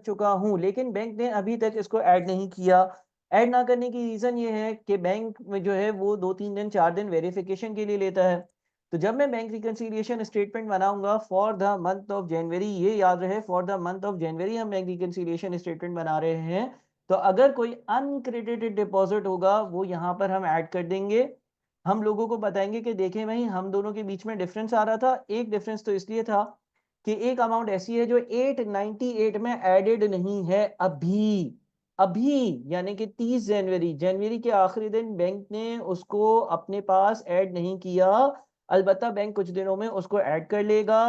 चुका हूं लेकिन बैंक ने अभी तक इसको ऐड नहीं किया। ऐड ना करने की रीजन ये है कि बैंक में जो है वो 2-3 दिन 4 दिन वेरिफिकेशन के लिए लेता है। तो जब मैं बैंक रिकंसिलिएशन स्टेटमेंट बनाऊंगा for the month of January, ये याद रहे for the month of January हम बैंक रिकंसिलिएशन स्टेटमेंट बना रहे हैं, तो अगर कोई अनक्रेडिटेड डिपॉजिट होगा वो यहाँ पर हम ऐड कर देंगे। हम लोगों को बताएंगे कि देखें भाई हम दोनों के बीच में डिफरेंस आ रहा था। एक डिफरेंस तो इसलिए था कि एक अमाउंट ऐसी है जो 898 में एडेड नहीं है अभी। अभी यानी कि 30 जनवरी, जनवरी के आखिरी दिन बैंक ने उसको अपने पास ऐड नहीं किया। अलबत्ता बैंक कुछ दिनों में उसको ऐड कर लेगा।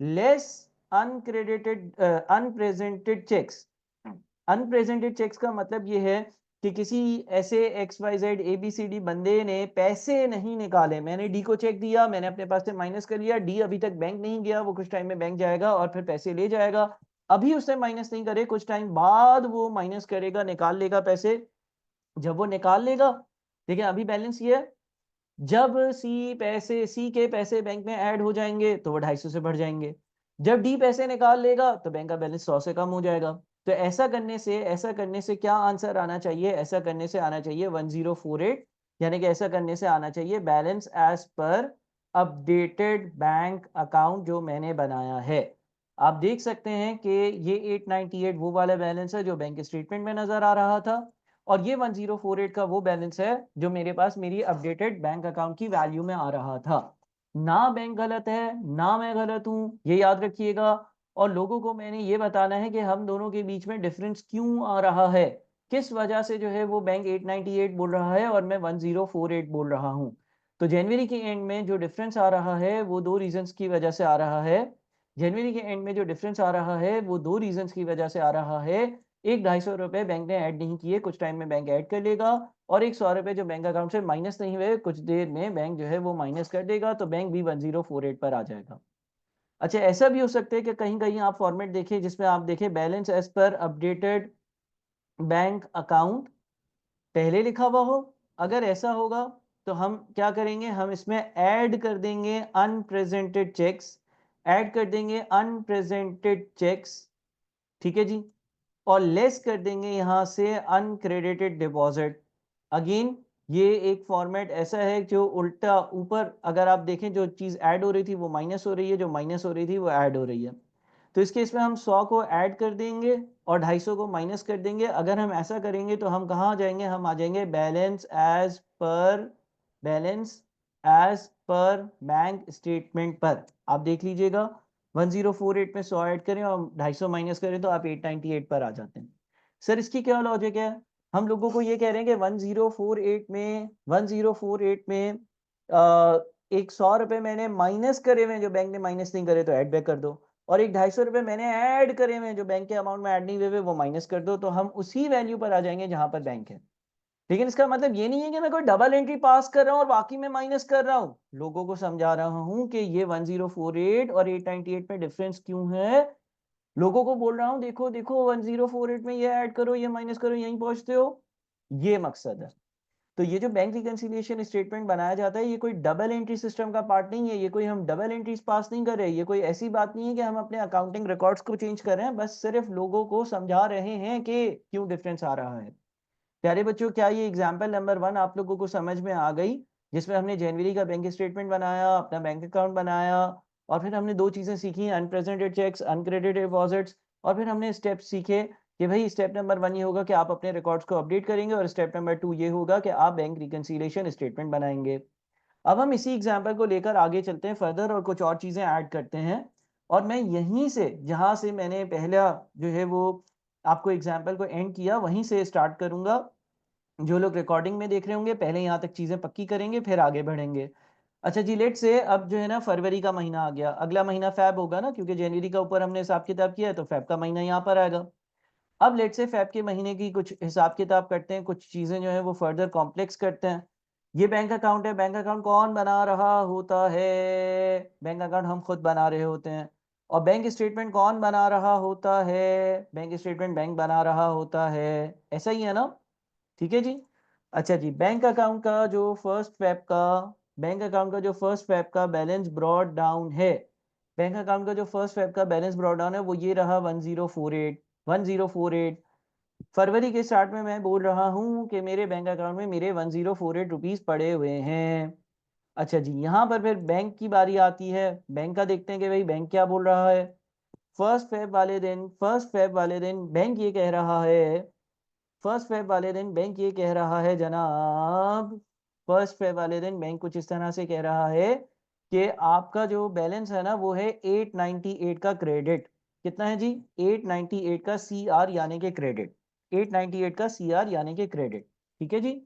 Less uncredited unpresented cheques. Unpresented cheques का मतलब ये है कि किसी ऐसे XYZ ABCD बंदे ने पैसे नहीं निकाले, मैंने डी को चेक दिया, मैंने अपने पास से माइनस कर लिया, डी अभी तक बैंक नहीं गया, वो कुछ टाइम में बैंक जाएगा और फिर पैसे ले जाएगा। अभी उसने माइनस नहीं करे, कुछ टाइम बाद वो माइनस करेगा, निकाल लेगा पैसे। जब वो निकाल लेगा, देखिए अभी बैलेंस ये है, जब सी के पैसे बैंक में ऐड हो जाएंगे तो वो 250 से बढ़ जाएंगे। जब डी पैसे निकाल लेगा तो बैंक का बैलेंस 100 से कम हो जाएगा। तो ऐसा करने से क्या आंसर आना चाहिए? ऐसा करने से आना चाहिए 1048, यानी कि ऐसा करने से आना चाहिए balance as per updated bank account जो मैंने बनाया है। आप देख सकते हैं कि ये 898 वो वाला बैलेंस है जो बैंक स्टेटमेंट में नजर आ रहा था और ये 1048 का वो बैलेंस है जो मेरे पास मेरी अपडेटेड बैंक अकाउंट की वैल्यू में आ रहा था। ना बैंक गलत है ना मैं गलत हूं, ये याद रखिएगा। और लोगों को मैंने ये बताना है कि हम दोनों के बीच में डिफरेंस क्यों आ रहा है, किस वजह से जो है वो बैंक 898 बोल रहा है और मैं 1048 बोल रहा हूं। तो जनवरी के एंड में जो डिफरेंस आ रहा है वो दो रीजंस की वजह से आ रहा है। जनवरी के एंड में जो डिफरेंस आ रहा है वो दो रीजंस की वजह से आ रहा है। एक 250 रुपये बैंक ने ऐड नहीं किए, कुछ टाइम में बैंक ऐड कर लेगा, और एक 100 रुपये जो बैंक अकाउंट से माइनस नहीं हुए, कुछ देर में बैंक जो है वो माइनस कर देगा, तो बैंक भी 1048 पर आ जाएगा। अच्छा, ऐसा भी हो सकता है कि कहीं कहीं आप फॉर्मेट देखें जिसमें आप देखें balance as per updated bank account पहले लिखा हुआ हो। अगर ऐसा होगा तो हम क्या करेंगे, हम इसमें ऐड कर देंगे अनप्रेजेंटेड चेक्स, ऐड कर देंगे अनप्रेजेंटेड चेक्स, ठीक है जी, और लेस कर देंगे यहां से अनक्रेडिटेड डिपॉजिट। अगेन ये एक फॉर्मेट ऐसा है जो उल्टा ऊपर अगर आप देखें जो चीज ऐड हो रही थी वो माइनस हो रही है, जो माइनस हो रही थी वो ऐड हो रही है। तो इस केस में हम 100 को ऐड कर देंगे और 250 को माइनस कर देंगे। अगर हम ऐसा करेंगे तो हम कहाँ जाएंगे, हम आ जाएंगे balance as per bank statement पर। आप देख लीजिएगा 1048 में 100 ऐड करें और 250 माइनस करें तो आप 898 पर आ जाते हैं। सर इसकी क्या लॉजिक है, हम लोगों को ये कह रहे हैं कि 1048 में एक 100 रुपए मैंने माइनस करे हुए जो बैंक ने माइनस नहीं करे तो ऐड बैक कर दो, और एक 250 रुपए मैंने ऐड करे हुए जो बैंक के अमाउंट में ऐड नहीं हुए वो माइनस कर दो, तो हम उसी वैल्यू पर आ जाएंगे जहां पर बैंक है। लेकिन इसका मतलब ये नहीं है कि मैं कोई डबल एंट्री पास कर रहा हूँ और बाकी में माइनस कर रहा हूँ। लोगों को समझा रहा हूँ कि ये 1048 और 898 में डिफरेंस क्यों है। लोगों को बोल रहा हूँ देखो देखो 1048 में ये ऐड करो ये माइनस करो यहीं पहुंचते हो, ये मकसद है। तो ये जो बैंक रिकंसिलिएशन स्टेटमेंट बनाया जाता है ये कोई डबल एंट्री सिस्टम का पार्ट नहीं है, ये कोई हम डबल एंट्रीज पास नहीं कर रहे, ये कोई ऐसी बात नहीं है कि हम अपने अकाउंटिंग रिकॉर्ड्स को चेंज कर रहे हैं, बस सिर्फ लोगों को समझा रहे हैं कि क्यों डिफरेंस आ रहा है। प्यारे बच्चों, क्या ये एग्जाम्पल नंबर 1 आप लोगों को समझ में आ गई, जिसमें हमने जनवरी का बैंक स्टेटमेंट बनाया, अपना बैंक अकाउंट बनाया, और फिर हमने दो चीजें सीखी, अनप्रेजेंटेड चेक्स, अनक्रेडिटेड डिपॉजिट्स, और फिर हमने स्टेप सीखे कि भाई स्टेप नंबर 1 ये होगा कि आप अपने रिकॉर्ड्स को अपडेट करेंगे, और स्टेप नंबर 2 ये होगा कि आप बैंक रिकंसिलिएशन स्टेटमेंट बनाएंगे। अब हम इसी एग्जाम्पल को लेकर आगे चलते हैं फर्दर और कुछ और चीजें ऐड करते हैं। और मैं यहीं से जहां से मैंने पहला जो है वो आपको एग्जाम्पल को एंड किया वहीं से स्टार्ट करूंगा। जो लोग रिकॉर्डिंग में देख रहे होंगे पहले यहाँ तक चीजें पक्की करेंगे फिर आगे बढ़ेंगे। अच्छा जी, लेट से अब जो है ना फरवरी का महीना आ गया, अगला महीना फैब होगा ना, क्योंकि जनवरी का ऊपर हमने हिसाब किताब किया है तो फैब का महीना यहाँ पर आएगा। अब लेट से फैब के महीने की कुछ हिसाब किताब करते हैं, कुछ चीजें जो है वो फर्दर कॉम्प्लेक्स करते हैं। ये बैंक अकाउंट है, बैंक अकाउंट कौन बना रहा होता है, बैंक अकाउंट हम खुद बना रहे होते हैं। और बैंक स्टेटमेंट कौन बना रहा होता है, बैंक स्टेटमेंट बैंक बना रहा होता है, ऐसा ही है ना, ठीक है जी। अच्छा जी, बैंक अकाउंट का जो फर्स्ट फेब का बैलेंस ब्रॉड डाउन है, बैंक अकाउंट का जो फर्स्ट फेब का बैलेंस ब्रॉड डाउन है वो ये रहा 1048 फरवरी के स्टार्ट में मैं बोल रहा हूँ कि मेरे बैंक अकाउंट में मेरे 1048 रुपीज पड़े हुए हैं। अच्छा जी, यहाँ पर फिर बैंक की बारी आती है, बैंक का देखते हैं कि भाई बैंक क्या बोल रहा है। फर्स्ट फेब वाले दिन बैंक ये कह रहा है, फर्स्ट फेब वाले दिन बैंक ये कह रहा है जनाब, फर्स्ट फेब वाले दिन बैंक कुछ इस तरह से कह रहा है कि आपका जो बैलेंस है ना वो है 898 का क्रेडिट। कितना है जी, 898 का सी आर यानी कि क्रेडिट, 898 का सी आर यानी कि क्रेडिट, ठीक है जी।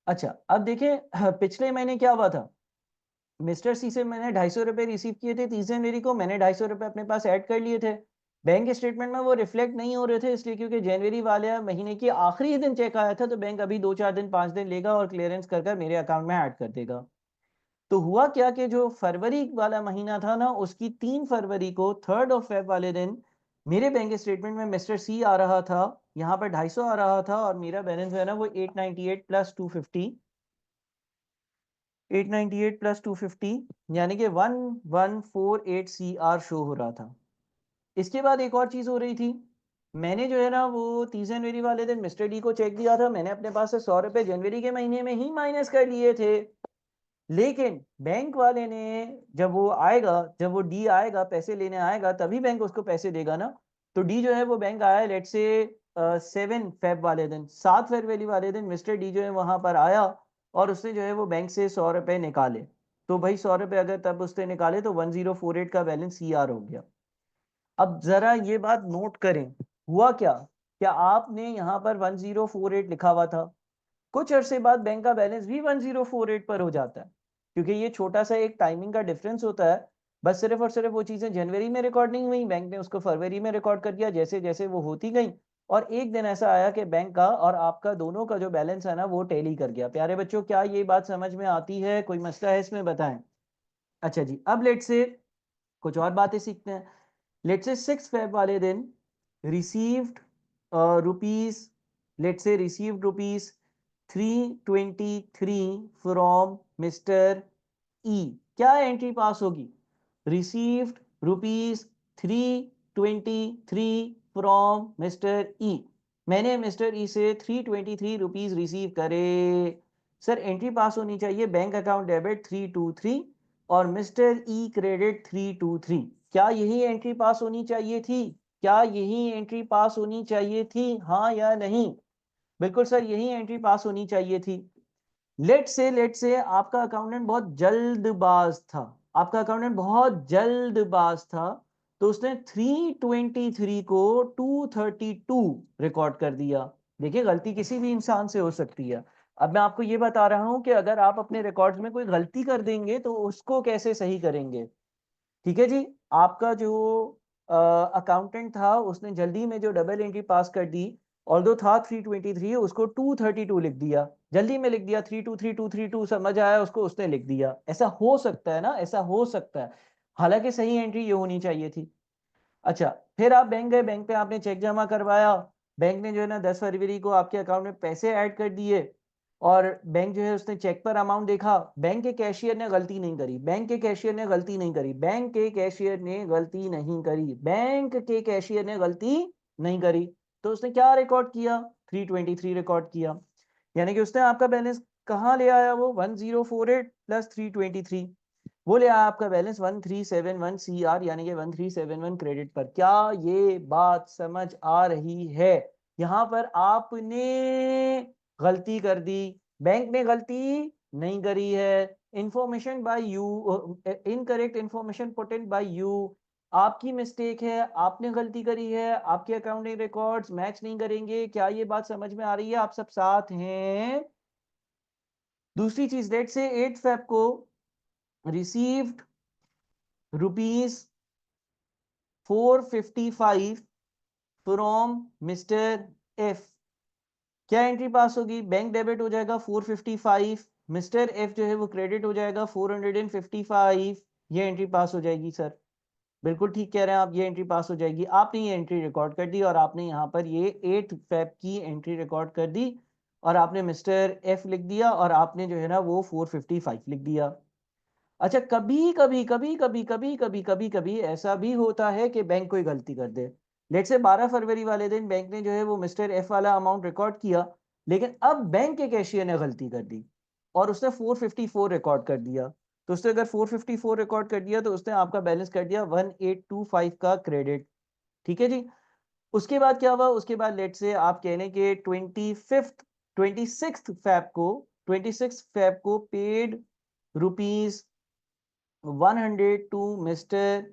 अच्छा अब देखें पिछले महीने क्या हुआ था, मिस्टर सी से मैंने 250 रुपये रिसीव किए थे 30 जनवरी को, मैंने 250 रुपये अपने पास ऐड कर लिए थे। बैंक स्टेटमेंट में वो रिफ्लेक्ट नहीं हो रहे थे इसलिए क्योंकि जनवरी वाले महीने के आखिरी दिन चेक आया था, तो बैंक अभी 2-4 दिन 5 दिन लेगा और क्लियरेंस कर मेरे अकाउंट में ऐड कर देगा। तो हुआ क्या कि जो फरवरी वाला महीना था ना उसकी 3 फरवरी को 3rd ऑफ फेब वाले दिन मेरे बैंक स्टेटमेंट में मिस्टर सी आ रहा था, यहाँ पर 250 आ रहा था, और मेरा बैलेंस है ना वो 898 प्लस 250, 898 प्लस 250 यानी कि 1148 सी आर शो हो रहा था। इसके बाद एक और चीज हो रही थी, मैंने जो है ना वो 30 जनवरी वाले दिन मिस्टर डी को चेक दिया था, मैंने अपने पास से 100 रुपए जनवरी के महीने में ही माइनस कर लिए थे। लेकिन बैंक वाले ने जब वो डी आएगा पैसे लेने आएगा तभी बैंक उसको पैसे देगा ना। तो डी जो है वो बैंक आया लेट से 7 फेब वाले दिन, 7 फरवरी वाले दिन मिस्टर डी जो है वहां पर आया और उसने जो है वो बैंक से 100 रुपए निकाले। तो भाई 100 रुपए अगर तब उसने निकाले तो 1048 का बैलेंस सीआर हो गया। अब जरा ये बात नोट करें, हुआ क्या, क्या आपने यहाँ पर 1048 लिखा हुआ था, कुछ अरसे बाद बैंक का बैलेंस भी 1048 पर हो जाता है, क्योंकि ये छोटा सा एक टाइमिंग का डिफरेंस होता है। बस सिर्फ और सिर्फ वो चीजें जनवरी में रिकॉर्ड नहीं हुई, बैंक ने उसको फरवरी में रिकॉर्ड कर दिया जैसे जैसे वो होती गई। और एक दिन ऐसा आया कि बैंक का और आपका दोनों का जो बैलेंस है ना वो टैली कर गया। प्यारे बच्चों, क्या ये बात समझ में आती है? कोई मसला है इसमें? बताएं। अच्छा जी, अब लेट से कुछ और बातें सीखते हैं। लेट से 6 फेब वाले दिन रिसीव्ड रुपीज, लेट से रिसीव्ड रुपीज 323 फ्रॉम मिस्टर ई। क्या एंट्री पास होगी? रिसीव्ड रुपीज 323 फ्रॉम मिस्टर ई। मैंने मिस्टर ई से 323 रुपीज रिसीव करे। सर एंट्री पास होनी चाहिए बैंक अकाउंट डेबिट 323 और मिस्टर ई क्रेडिट 323। क्या यही एंट्री पास होनी चाहिए थी? क्या यही एंट्री पास होनी चाहिए थी, हाँ या नहीं? बिल्कुल सर, यही एंट्री पास होनी चाहिए थी। लेट से आपका अकाउंटेंट बहुत जल्दबाज था, आपका अकाउंटेंट बहुत जल्दबाज था, तो उसने 323 को 232 रिकॉर्ड कर दिया। देखिए, गलती किसी भी इंसान से हो सकती है। अब मैं आपको ये बता रहा हूं कि अगर आप अपने रिकॉर्ड्स में कोई गलती कर देंगे तो उसको कैसे सही करेंगे। ठीक है जी। आपका जो अकाउंटेंट था उसने जल्दी में जो डबल एंट्री पास कर दी, ऑल्दो था 323 उसको 232 लिख दिया, जल्दी में लिख दिया, 323232 समझ आया उसको, उसने लिख दिया। ऐसा हो सकता है ना, ऐसा हो सकता है। हालांकि सही एंट्री ये होनी चाहिए थी। अच्छा, फिर आप बैंक गए, बैंक पे आपने चेक जमा करवाया, बैंक ने जो है ना 10 फरवरी को आपके अकाउंट में पैसे ऐड कर दिए और बैंक जो है उसने चेक पर अमाउंट देखा। बैंक के कैशियर ने गलती नहीं करी, बैंक के कैशियर ने गलती नहीं करी, बैंक के कैशियर ने गलती नहीं करी, बैंक के कैशियर ने गलती नहीं करी। तो उसने क्या रिकॉर्ड किया? 323 रिकॉर्ड किया। यानी कि उसने आपका बैलेंस कहाँ ले आया? वो 1048 प्लस 323, वो ले आया आपका बैलेंस 1371 सी आर, यानी कि 1371 क्रेडिट पर। क्या ये बात समझ आ रही है? यहां पर आपने गलती कर दी, बैंक ने गलती नहीं करी है। Information bye you, incorrect information put in by you, आपकी मिस्टेक है, आपने गलती करी है, आपके अकाउंटिंग रिकॉर्ड्स मैच नहीं करेंगे। क्या ये बात समझ में आ रही है? आप सब साथ हैं? दूसरी चीज, डेट से 8 फेब को received rupees 455 from mister F. क्या एंट्री पास होगी? बैंक डेबिट हो जाएगा 455, मिस्टर एफ जो है वो क्रेडिट हो जाएगा 455। ये एंट्री पास हो जाएगी सर, बिल्कुल ठीक कह रहे हैं आप, ये एंट्री पास हो जाएगी। आपने ये एंट्री रिकॉर्ड कर दी और आपने यहाँ पर ये 8 फेब की एंट्री रिकॉर्ड कर दी और आपने मिस्टर एफ लिख दिया और आपने जो है ना वो 455 लिख दिया। अच्छा, कभी कभी कभी कभी कभी कभी कभी कभी ऐसा भी होता है कि बैंक कोई गलती कर दे। लेट से 12 फरवरी वाले दिन बैंक ने जो है वो मिस्टर एफ वाला अमाउंट रिकॉर्ड किया, लेकिन अब बैंक के कैशियर ने गलती कर दी और उसने 454 रिकॉर्ड कर दिया। तो उसने अगर 454 रिकॉर्ड कर दिया तो उसने आपका बैलेंस कर दिया 1825 का क्रेडिट। ठीक है जी। उसके बाद क्या हुआ? उसके बाद लेट से आप कह लें कि 26 फैब को 26 फैब को paid rupees 100 to mister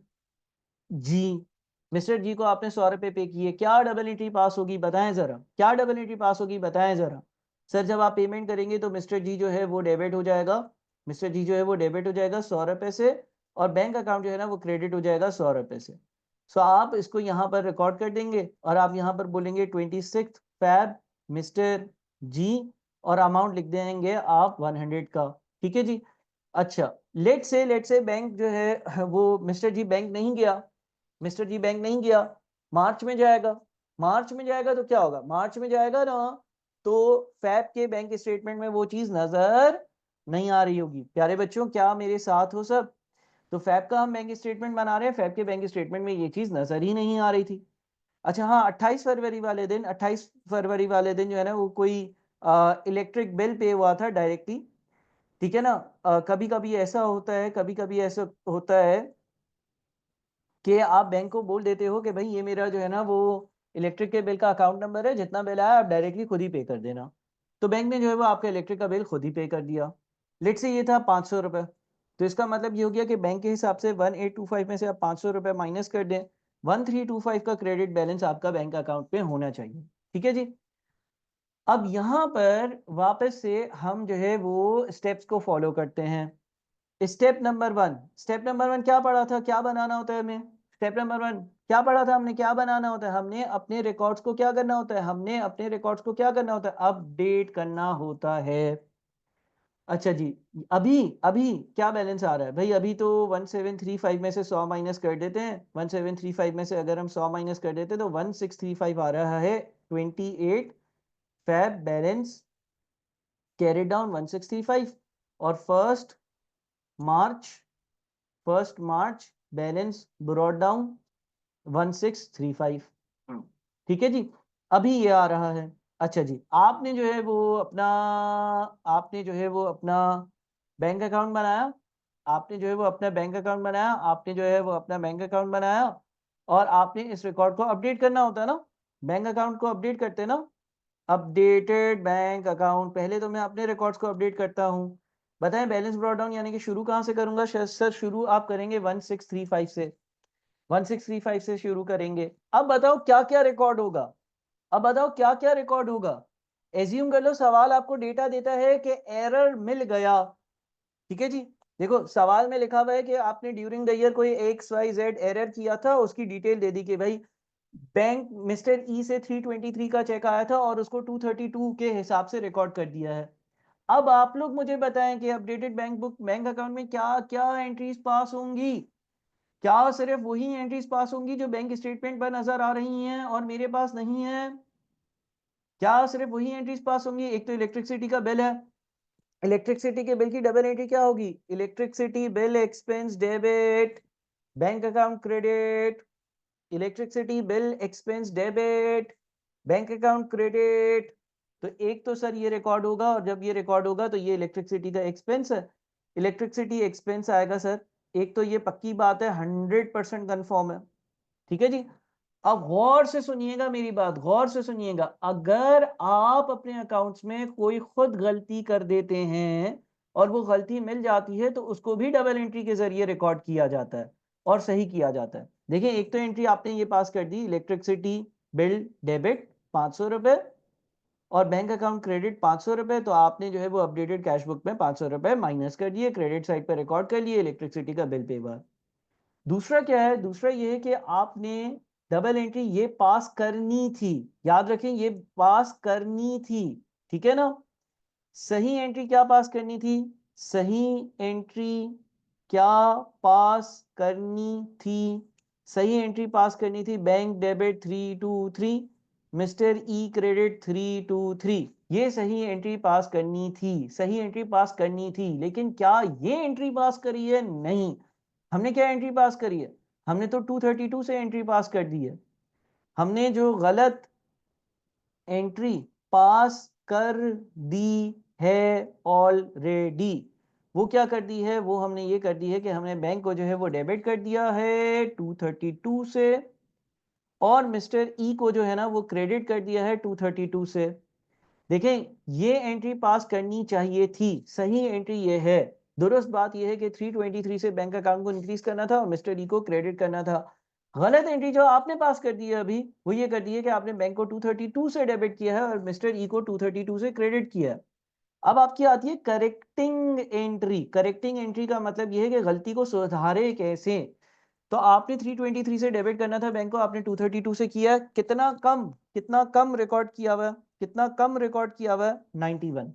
G. Mister G को आपने 100 रुपए पे किए। क्या डबल एंट्री पास होगी बताएं जरा, क्या डबल एंट्री पास होगी बताएं जरा। सर जब आप पेमेंट करेंगे तो मिस्टर जी जो है वो डेबिट हो जाएगा, मिस्टर जी जो है वो डेबिट हो जाएगा 100 रुपए से और बैंक अकाउंट जो है ना वो क्रेडिट हो जाएगा 100 रुपए से। सो आप इसको यहाँ पर रिकॉर्ड कर देंगे और आप यहाँ पर बोलेंगे 26 फैब मिस्टर जी और अमाउंट लिख देंगे आप 100 का। ठीक है जी। अच्छा, लेट से बैंक जो है वो मिस्टर जी बैंक नहीं गया, मिस्टर जी बैंक नहीं गया, मार्च में जाएगा। मार्च में जाएगा तो क्या होगा? मार्च में जाएगा ना तो फैब के बैंक स्टेटमेंट में वो चीज नजर नहीं आ रही होगी। प्यारे बच्चों, क्या मेरे साथ हो सब? तो फैब का हम बैंक स्टेटमेंट बना रहे हैं, फैब के बैंक स्टेटमेंट में ये चीज नजर ही नहीं आ रही थी। अच्छा हाँ, 28 फरवरी वाले दिन, 28 फरवरी वाले दिन जो है ना वो कोई इलेक्ट्रिक बिल पे हुआ था डायरेक्टली। ठीक है ना। कभी कभी ऐसा होता है, कभी कभी ऐसा होता है कि आप बैंक को बोल देते हो कि भाई ये मेरा जो है ना वो इलेक्ट्रिक के बिल का अकाउंट नंबर है, जितना बिल आया आप डायरेक्टली खुद ही पे कर देना। तो बैंक ने जो है वो आपका इलेक्ट्रिक का बिल खुद ही पे कर दिया। लेट से ये था 500 रुपये, तो इसका मतलब ये हो गया कि बैंक के हिसाब से 1825 में से आप 500 रुपये माइनस कर दें, 1325 का क्रेडिट बैलेंस आपका बैंक अकाउंट पे होना चाहिए। ठीक है जी। अब यहाँ पर वापस से हम जो है वो स्टेप्स को फॉलो करते हैं। स्टेप नंबर वन क्या पढ़ा था, क्या बनाना होता है हमें? स्टेप नंबर वन क्या पढ़ा था हमने, क्या बनाना होता है? हमने अपने रिकॉर्ड्स को क्या करना होता है? हमने अपने रिकॉर्ड्स को क्या करना होता है? अपडेट करना होता है। अच्छा जी, अभी अभी क्या बैलेंस आ रहा है भाई? अभी तो 1735 में से 100 माइनस कर देते हैं। 1735 में से अगर हम 100 माइनस कर देते हैं तो 1635 आ रहा है। 28 फैब बैलेंस कैरी डाउन 165, और March first March balance brought down 1635। ठीक है जी, अभी ये आ रहा है। अच्छा जी, आपने जो है वो अपना आपने जो है वो अपना बैंक अकाउंट बनाया। आपने जो है वो अपना बैंक अकाउंट बनाया आपने जो है वो अपना बैंक अकाउंट बनाया और आपने इस रिकॉर्ड को अपडेट करना होता है ना। बैंक अकाउंट को अपडेट करते हैं ना। अपडेटेड बैंक अकाउंट, पहले तो मैं अपने रिकॉर्ड्स को अपडेट करता हूँ। बताएं बैलेंस ब्रॉट डाउन यानी कि शुरू कहाँ से करूंगा? सर शुरू आप करेंगे 1635 से। 1635 से शुरू करेंगे। अब बताओ क्या क्या रिकॉर्ड होगा? अब बताओ क्या क्या रिकॉर्ड होगा? एज्यूम कर लो सवाल आपको डेटा देता है कि एरर मिल गया। ठीक है जी, देखो सवाल में लिखा हुआ है कि आपने ड्यूरिंग द ईयर कोई XYZ एरर किया था, उसकी डिटेल दे दी कि भाई बैंक मिस्टर ई से 323 का चेक आया था और उसको 232 के हिसाब से रिकॉर्ड कर दिया है। अब आप लोग मुझे बताएं कि अपडेटेड बैंक अकाउंट में क्या क्या एंट्रीज पास होंगी? क्या सिर्फ वही एंट्रीज पास होंगी जो बैंक स्टेटमेंट पर नजर आ रही हैं और मेरे पास नहीं है? क्या सिर्फ वही एंट्रीज पास होंगी? एक तो इलेक्ट्रिसिटी का बिल है, इलेक्ट्रिसिटी के बिल की डबल एंट्री क्या होगी? Electricity bill expense debit bank account credit, electricity bill expense debit bank account credit. तो एक तो सर ये रिकॉर्ड होगा, और जब ये रिकॉर्ड होगा तो ये इलेक्ट्रिसिटी का एक्सपेंस है, इलेक्ट्रिसिटी एक्सपेंस आएगा सर। एक तो ये पक्की बात है, 100% कंफर्म है। ठीक है जी। अब गौर से सुनिएगा मेरी बात, गौर से सुनिएगा। अगर आप अपने अकाउंट्स में कोई खुद गलती कर देते हैं और वो गलती मिल जाती है तो उसको भी डबल एंट्री के जरिए रिकॉर्ड किया जाता है और सही किया जाता है। देखिए एक तो एंट्री आपने ये पास कर दी, इलेक्ट्रिसिटी बिल डेबिट 500 रुपए और बैंक अकाउंट क्रेडिट 500 रुपए, तो आपने जो है वो अपडेटेड कैश बुक में 500 रुपए माइनस कर दिए, क्रेडिट साइड पर रिकॉर्ड कर लिए, इलेक्ट्रिसिटी का बिल पे हुआ। दूसरा क्या है? दूसरा ये है कि आपने डबल एंट्री ये पास करनी थी। याद रखें, ये पास करनी थी। ठीक है ना? सही एंट्री क्या पास करनी थी? सही एंट्री क्या पास करनी थी? सही एंट्री पास करनी थी बैंक डेबिट 323, मिस्टर ई क्रेडिट 323। ये सही एंट्री पास करनी थी, सही एंट्री पास करनी थी। लेकिन क्या ये एंट्री पास करी है? नहीं। हमने क्या एंट्री पास करी है? हमने तो 232 से एंट्री पास कर दी है। हमने जो गलत एंट्री पास कर दी है ऑलरेडी, वो क्या कर दी है? वो हमने ये कर दी है कि हमने बैंक को जो है वो डेबिट कर दिया है 232 से, और मिस्टर ई को जो है ना वो क्रेडिट कर दिया है 232 से। देखें ये एंट्री पास करनी चाहिए थी, सही एंट्री ये है। दुरुस्त बात यह है कि 323 से बैंक अकाउंट को इंक्रीज करना था और मिस्टर ई को क्रेडिट करना था। गलत एंट्री जो आपने पास कर दी है अभी, वो ये कर दी है कि आपने बैंक को 232 से डेबिट किया है और मिस्टर ई को 232 से क्रेडिट किया है। अब आपकी आती है करेक्टिंग एंट्री। करेक्टिंग एंट्री का मतलब यह है कि गलती को सुधारे कैसे। तो आपने 323 से डेबिट करना था बैंक को, आपने 232 से किया। कितना कम रिकॉर्ड किया हुआ है? कितना कम रिकॉर्ड किया हुआ है? 91।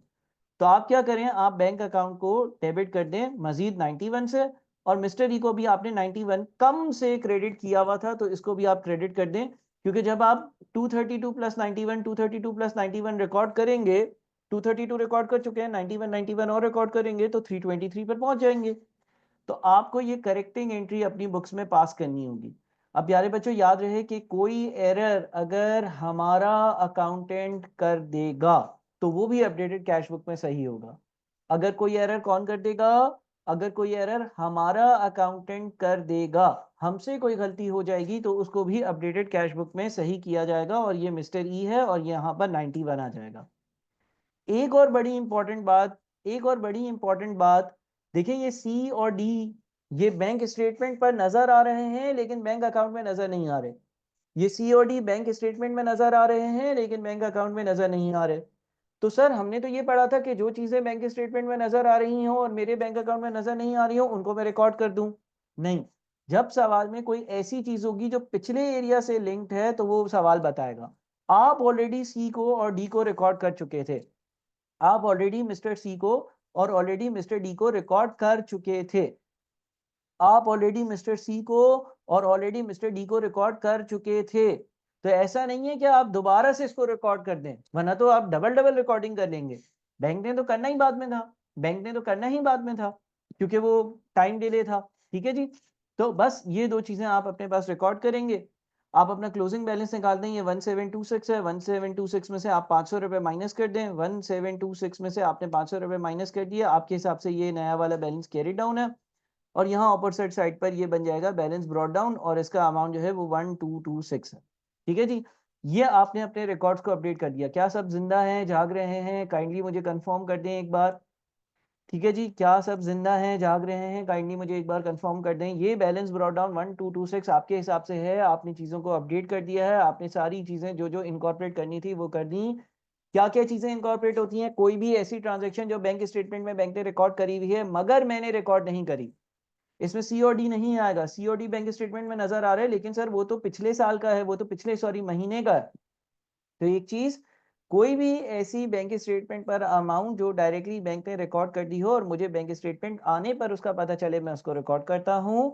तो आप क्या करें, आप बैंक अकाउंट को डेबिट कर दें मजीद 91 से, और मिस्टर ई को भी आपने 91 कम से क्रेडिट किया हुआ था तो इसको भी आप क्रेडिट कर दें। क्योंकि जब आप 232 प्लस 91 232 प्लस 91 रिकॉर्ड करेंगे, 232 रिकॉर्ड कर चुके हैं, 91 91 और रिकॉर्ड करेंगे तो 323 पर पहुंच जाएंगे। तो आपको ये करेक्टिंग एंट्री अपनी बुक्स में पास करनी होगी। अब प्यारे बच्चों याद रहे कि कोई एरर अगर हमारा अकाउंटेंट कर देगा तो वो भी अपडेटेड कैश बुक में सही होगा। अगर कोई एरर कौन कर देगा? अगर कोई एरर हमारा अकाउंटेंट कर देगा, हमसे कोई गलती हो जाएगी तो उसको भी अपडेटेड कैश बुक में सही किया जाएगा और ये मिस्टर ई है और यहाँ पर 91 आ जाएगा। एक और बड़ी इंपॉर्टेंट बात, देखिए ये सी और डी ये बैंक स्टेटमेंट पर नजर आ रहे हैं लेकिन बैंक अकाउंट में नजर नहीं आ रहे। ये सी और डी बैंक स्टेटमेंट में नजर आ रहे हैं लेकिन बैंक अकाउंट में नजर नहीं आ रहे। तो सर हमने तो ये पढ़ा था कि जो चीजें बैंक स्टेटमेंट में नजर आ रही हो और मेरे बैंक अकाउंट में नजर नहीं आ रही हो उनको मैं रिकॉर्ड कर दूं। नहीं, जब सवाल में कोई ऐसी चीज होगी जो पिछले एरिया से लिंक्ड है तो वो सवाल बताएगा। आप ऑलरेडी सी को और डी को रिकॉर्ड कर चुके थे, आप ऑलरेडी मिस्टर सी को और ऑलरेडी मिस्टर डी को रिकॉर्ड कर चुके थे, आप ऑलरेडी मिस्टर सी को और ऑलरेडी मिस्टर डी को रिकॉर्ड कर चुके थे। तो ऐसा नहीं है कि आप दोबारा से इसको रिकॉर्ड कर दें, वरना तो आप डबल डबल रिकॉर्डिंग कर लेंगे। बैंक ने तो करना ही बाद में था, बैंक ने तो करना ही बाद में था क्योंकि वो टाइम डिले था। ठीक है जी, तो बस ये दो चीजें आप अपने पास रिकॉर्ड करेंगे। आप अपना क्लोजिंग बैलेंस निकालते हैं, ये 1726 है, 1726 में से आप 500 रुपए माइनस कर दें, 1726 में से आपने 500 रुपए माइनस कर दिया, आपके हिसाब से ये नया वाला बैलेंस कैरी डाउन है और यहाँ अपोजिट साइड पर ये बन जाएगा बैलेंस ब्रॉट डाउन और इसका अमाउंट जो है वो 1226 है। ठीक है जी, ये आपने अपने रिकॉर्ड्स को अपडेट कर दिया। क्या सब जिंदा हैं, जाग रहे हैं? काइंडली मुझे कंफर्म कर दें एक बार। ठीक है जी, क्या सब जिंदा हैं, जाग रहे हैं? काइंडली मुझे एक बार कंफर्म कर दें। ये बैलेंस ब्रॉट डाउन 1226 आपके हिसाब से है, आपने चीज़ों को अपडेट कर दिया है, आपने सारी चीज़ें जो जो इनकॉर्पोरेट करनी थी वो कर दी। क्या क्या चीज़ें इनकॉर्पोरेट होती हैं? कोई भी ऐसी ट्रांजेक्शन जो बैंक स्टेटमेंट में बैंक ने रिकॉर्ड करी हुई है मगर मैंने रिकॉर्ड नहीं करी, इसमें सी और डी नहीं आएगा। सी और डी बैंक स्टेटमेंट में नजर आ रहा है लेकिन सर वो तो पिछले साल का है, वो तो पिछले सॉरी महीने का है। तो एक चीज, कोई भी ऐसी बैंक स्टेटमेंट पर अमाउंट जो डायरेक्टली बैंक ने रिकॉर्ड कर दी हो और मुझे बैंक स्टेटमेंट आने पर उसका पता चले, मैं उसको रिकॉर्ड करता हूं।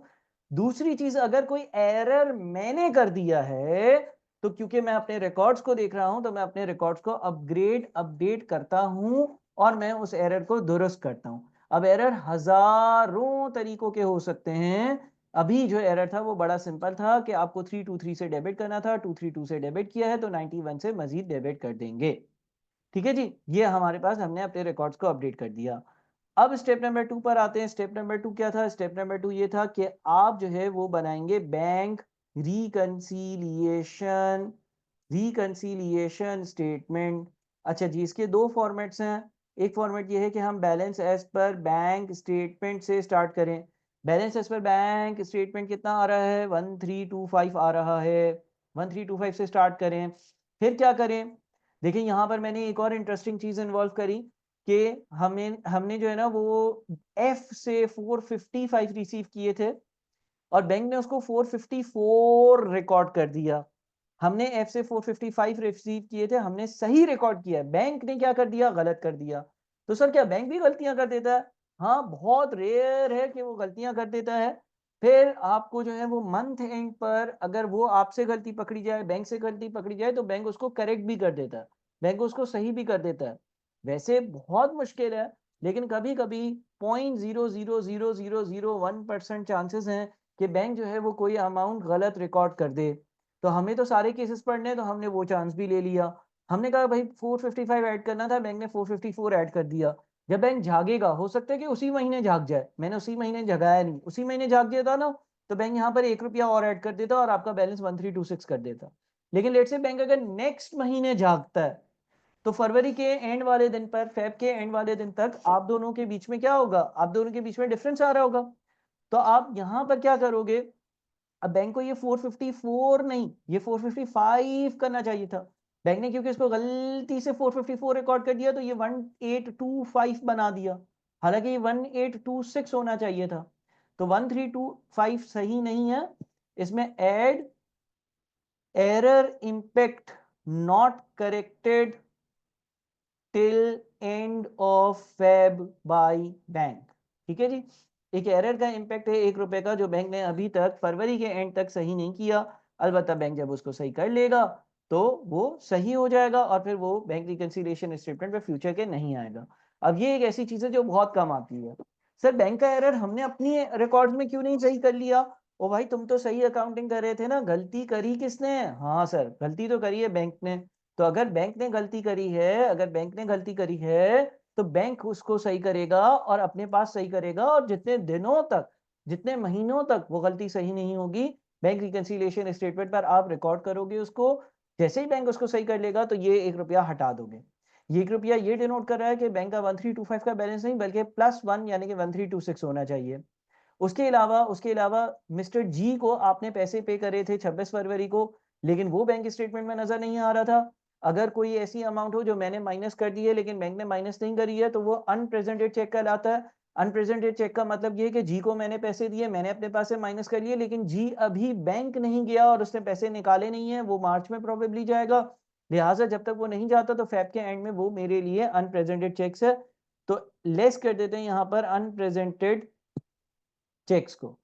दूसरी चीज, अगर कोई एरर मैंने कर दिया है तो क्योंकि मैं अपने रिकॉर्ड्स को देख रहा हूं तो मैं अपने रिकॉर्ड्स को अपडेट करता हूं और मैं उस एरर को दुरुस्त करता हूं। अब एरर हजारों तरीकों के हो सकते हैं। अभी जो एरर था वो बड़ा सिंपल था कि आपको 323 से डेबिट करना था, 232 से डेबिट किया है तो 91 से मजीद डेबिट कर देंगे। ठीक है जी, ये हमारे पास हमने अपने रिकॉर्ड्स को अपडेट कर दिया। अब स्टेप नंबर 2 पर आते हैं। स्टेप नंबर 2 क्या था? स्टेप नंबर 2 ये था कि आप जो है वो बनाएंगे बैंक रिकंसीलिएशन स्टेटमेंट। अच्छा जी, इसके दो फॉर्मेट्स हैं। एक फॉर्मेट ये है कि हम balance as per bank statement से स्टार्ट करें। Balance as per bank statement कितना आ रहा है? 1325 आ रहा है। 1325 से स्टार्ट करें। फिर क्या करें? देखिए यहाँ पर मैंने एक और इंटरेस्टिंग चीज इन्वॉल्व करी कि हमने जो है ना वो एफ से 455 रिसीव किए थे और बैंक ने उसको 454 रिकॉर्ड कर दिया। हमने एफ से 455 रिसीव किए थे, हमने सही रिकॉर्ड किया है, बैंक ने क्या कर दिया? गलत कर दिया। तो सर क्या बैंक भी गलतियां कर देता है? हाँ, बहुत रेयर है कि वो गलतियां कर देता है। फिर आपको जो है वो मंथ एंड पर अगर वो आपसे गलती पकड़ी जाए, बैंक से गलती पकड़ी जाए तो बैंक उसको करेक्ट भी कर देता है, बैंक उसको सही भी कर देता है। वैसे बहुत मुश्किल है लेकिन कभी कभी 0.0000001% चांसेस हैं कि बैंक जो है वो कोई अमाउंट गलत रिकॉर्ड कर दे। तो हमें तो सारे केसेस पढ़ने हैं तो हमने वो चांस भी ले लिया। हमने कहा भाई 455 ऐड करना था, बैंक ने 454 ऐड कर दिया। जब बैंक जागेगा, हो सकता है कि उसी महीने जाग जाए, मैंने उसी महीने जगाया नहीं, उसी महीने जाग गया था ना, तो बैंक यहाँ पर 1 रुपया और ऐड कर देता और आपका बैलेंस 1326 कर देता। लेकिन लेट से बैंक अगर नेक्स्ट महीने जागता है तो फरवरी के एंड वाले दिन पर, फेब के एंड वाले दिन तक आप दोनों के बीच में क्या होगा? आप दोनों के बीच में डिफरेंस आ रहा होगा। तो आप यहां पर क्या करोगे? अब बैंक को ये 454 नहीं, ये 455 करना चाहिए था। बैंक ने क्योंकि इसको गलती से 454 रिकॉर्ड कर दिया तो ये 1825 बना दिया, हालांकि ये 1826 होना चाहिए था। तो 1325 सही नहीं है, इसमें add error impact not corrected till end of Feb by bank. ठीक है जी, एक एरर का इम्पैक्ट है 1 रुपए का जो बैंक ने अभी तक फरवरी के एंड तक सही नहीं किया। अलबत्ता बैंक जब उसको सही कर लेगा तो वो सही हो जाएगा और फिर वो बैंक रिकंसिलिएशन स्टेटमेंट पे फ्यूचर के नहीं आएगा। अब ये एक ऐसी चीज है जो बहुत कम आती है। सर बैंक का एरर हमने अपनी रिकॉर्ड में क्यों नहीं सही कर लिया? ओ भाई, तुम तो सही अकाउंटिंग कर रहे थे ना, गलती करी किसने? हाँ सर, गलती तो करी है बैंक ने। तो अगर बैंक ने गलती करी है, अगर बैंक ने गलती करी है तो बैंक उसको सही करेगा और अपने पास सही करेगा और जितने दिनों तक जितने महीनों तक वो गलती सही नहीं होगी, बैंक रिकंसिलिएशन स्टेटमेंट पर आप रिकॉर्ड करोगे उसको, जैसे ही बैंक उसको सही कर लेगा तो ये 1 रुपया हटा दोगे। ये 1 रुपया ये डिनोट कर रहा है कि बैंक का 1325 का बैलेंस नहीं बल्कि +1 यानी कि 1326 होना चाहिए। उसके अलावा मिस्टर जी को आपने पैसे पे करे थे 26 फरवरी को, लेकिन वो बैंक स्टेटमेंट में नज़र नहीं आ रहा था। अगर कोई ऐसी अमाउंट हो जो मैंने माइनस कर दी है लेकिन बैंक ने माइनस नहीं करी है, तो वो अनप्रेजेंटेड चेक कहलाता है। अनप्रेजेंटेड चेक का मतलब ये है कि जी को मैंने पैसे दिए, मैंने अपने पास से माइनस कर लिए, लेकिन जी अभी बैंक नहीं गया और उसने पैसे निकाले नहीं है, वो मार्च में प्रोबेबली जाएगा। लिहाजा जब तक वो नहीं जाता तो फेब के एंड में वो मेरे लिए अनप्रेजेंटेड चेक्स है। तो लेस कर देते हैं यहाँ पर अनप्रेजेंटेड चेक्स को।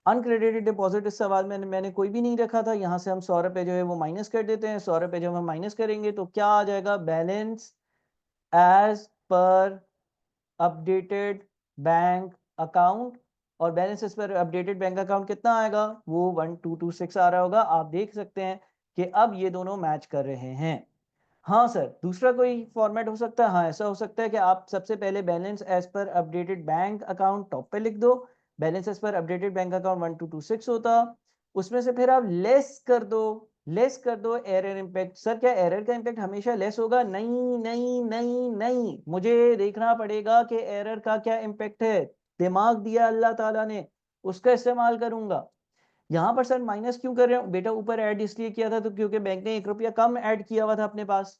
अनक्रेडिटेड डिपॉजिट इस सवाल में मैंने कोई भी नहीं रखा था। यहाँ से हम 100 रुपए जो है वो माइनस कर देते हैं। 100 रुपए जब हम माइनस करेंगे तो क्या आ जाएगा? Balance as per updated bank account. और balance as per updated bank account कितना आएगा? वो 1226 आ रहा होगा। आप देख सकते हैं कि अब ये दोनों मैच कर रहे हैं। हाँ सर, दूसरा कोई फॉर्मेट हो सकता है? हाँ, ऐसा हो सकता है कि आप सबसे पहले balance as per updated bank account top पे लिख दो। Balance as per updated bank account 1226 होता। उसमें से फिर आप लेस कर दो एरर इम्पैक्ट। सर क्या एरर का इम्पैक्ट हमेशा लेस होगा? नहीं नहीं नहीं नहीं, मुझे देखना पड़ेगा कि एरर का क्या इम्पैक्ट है। दिमाग दिया अल्लाह ताला ने, उसका इस्तेमाल करूंगा। यहाँ पर सर माइनस क्यों कर रहे हो बेटा? ऊपर ऐड इसलिए किया था तो क्योंकि बैंक ने 1 रुपया कम ऐड किया हुआ था अपने पास।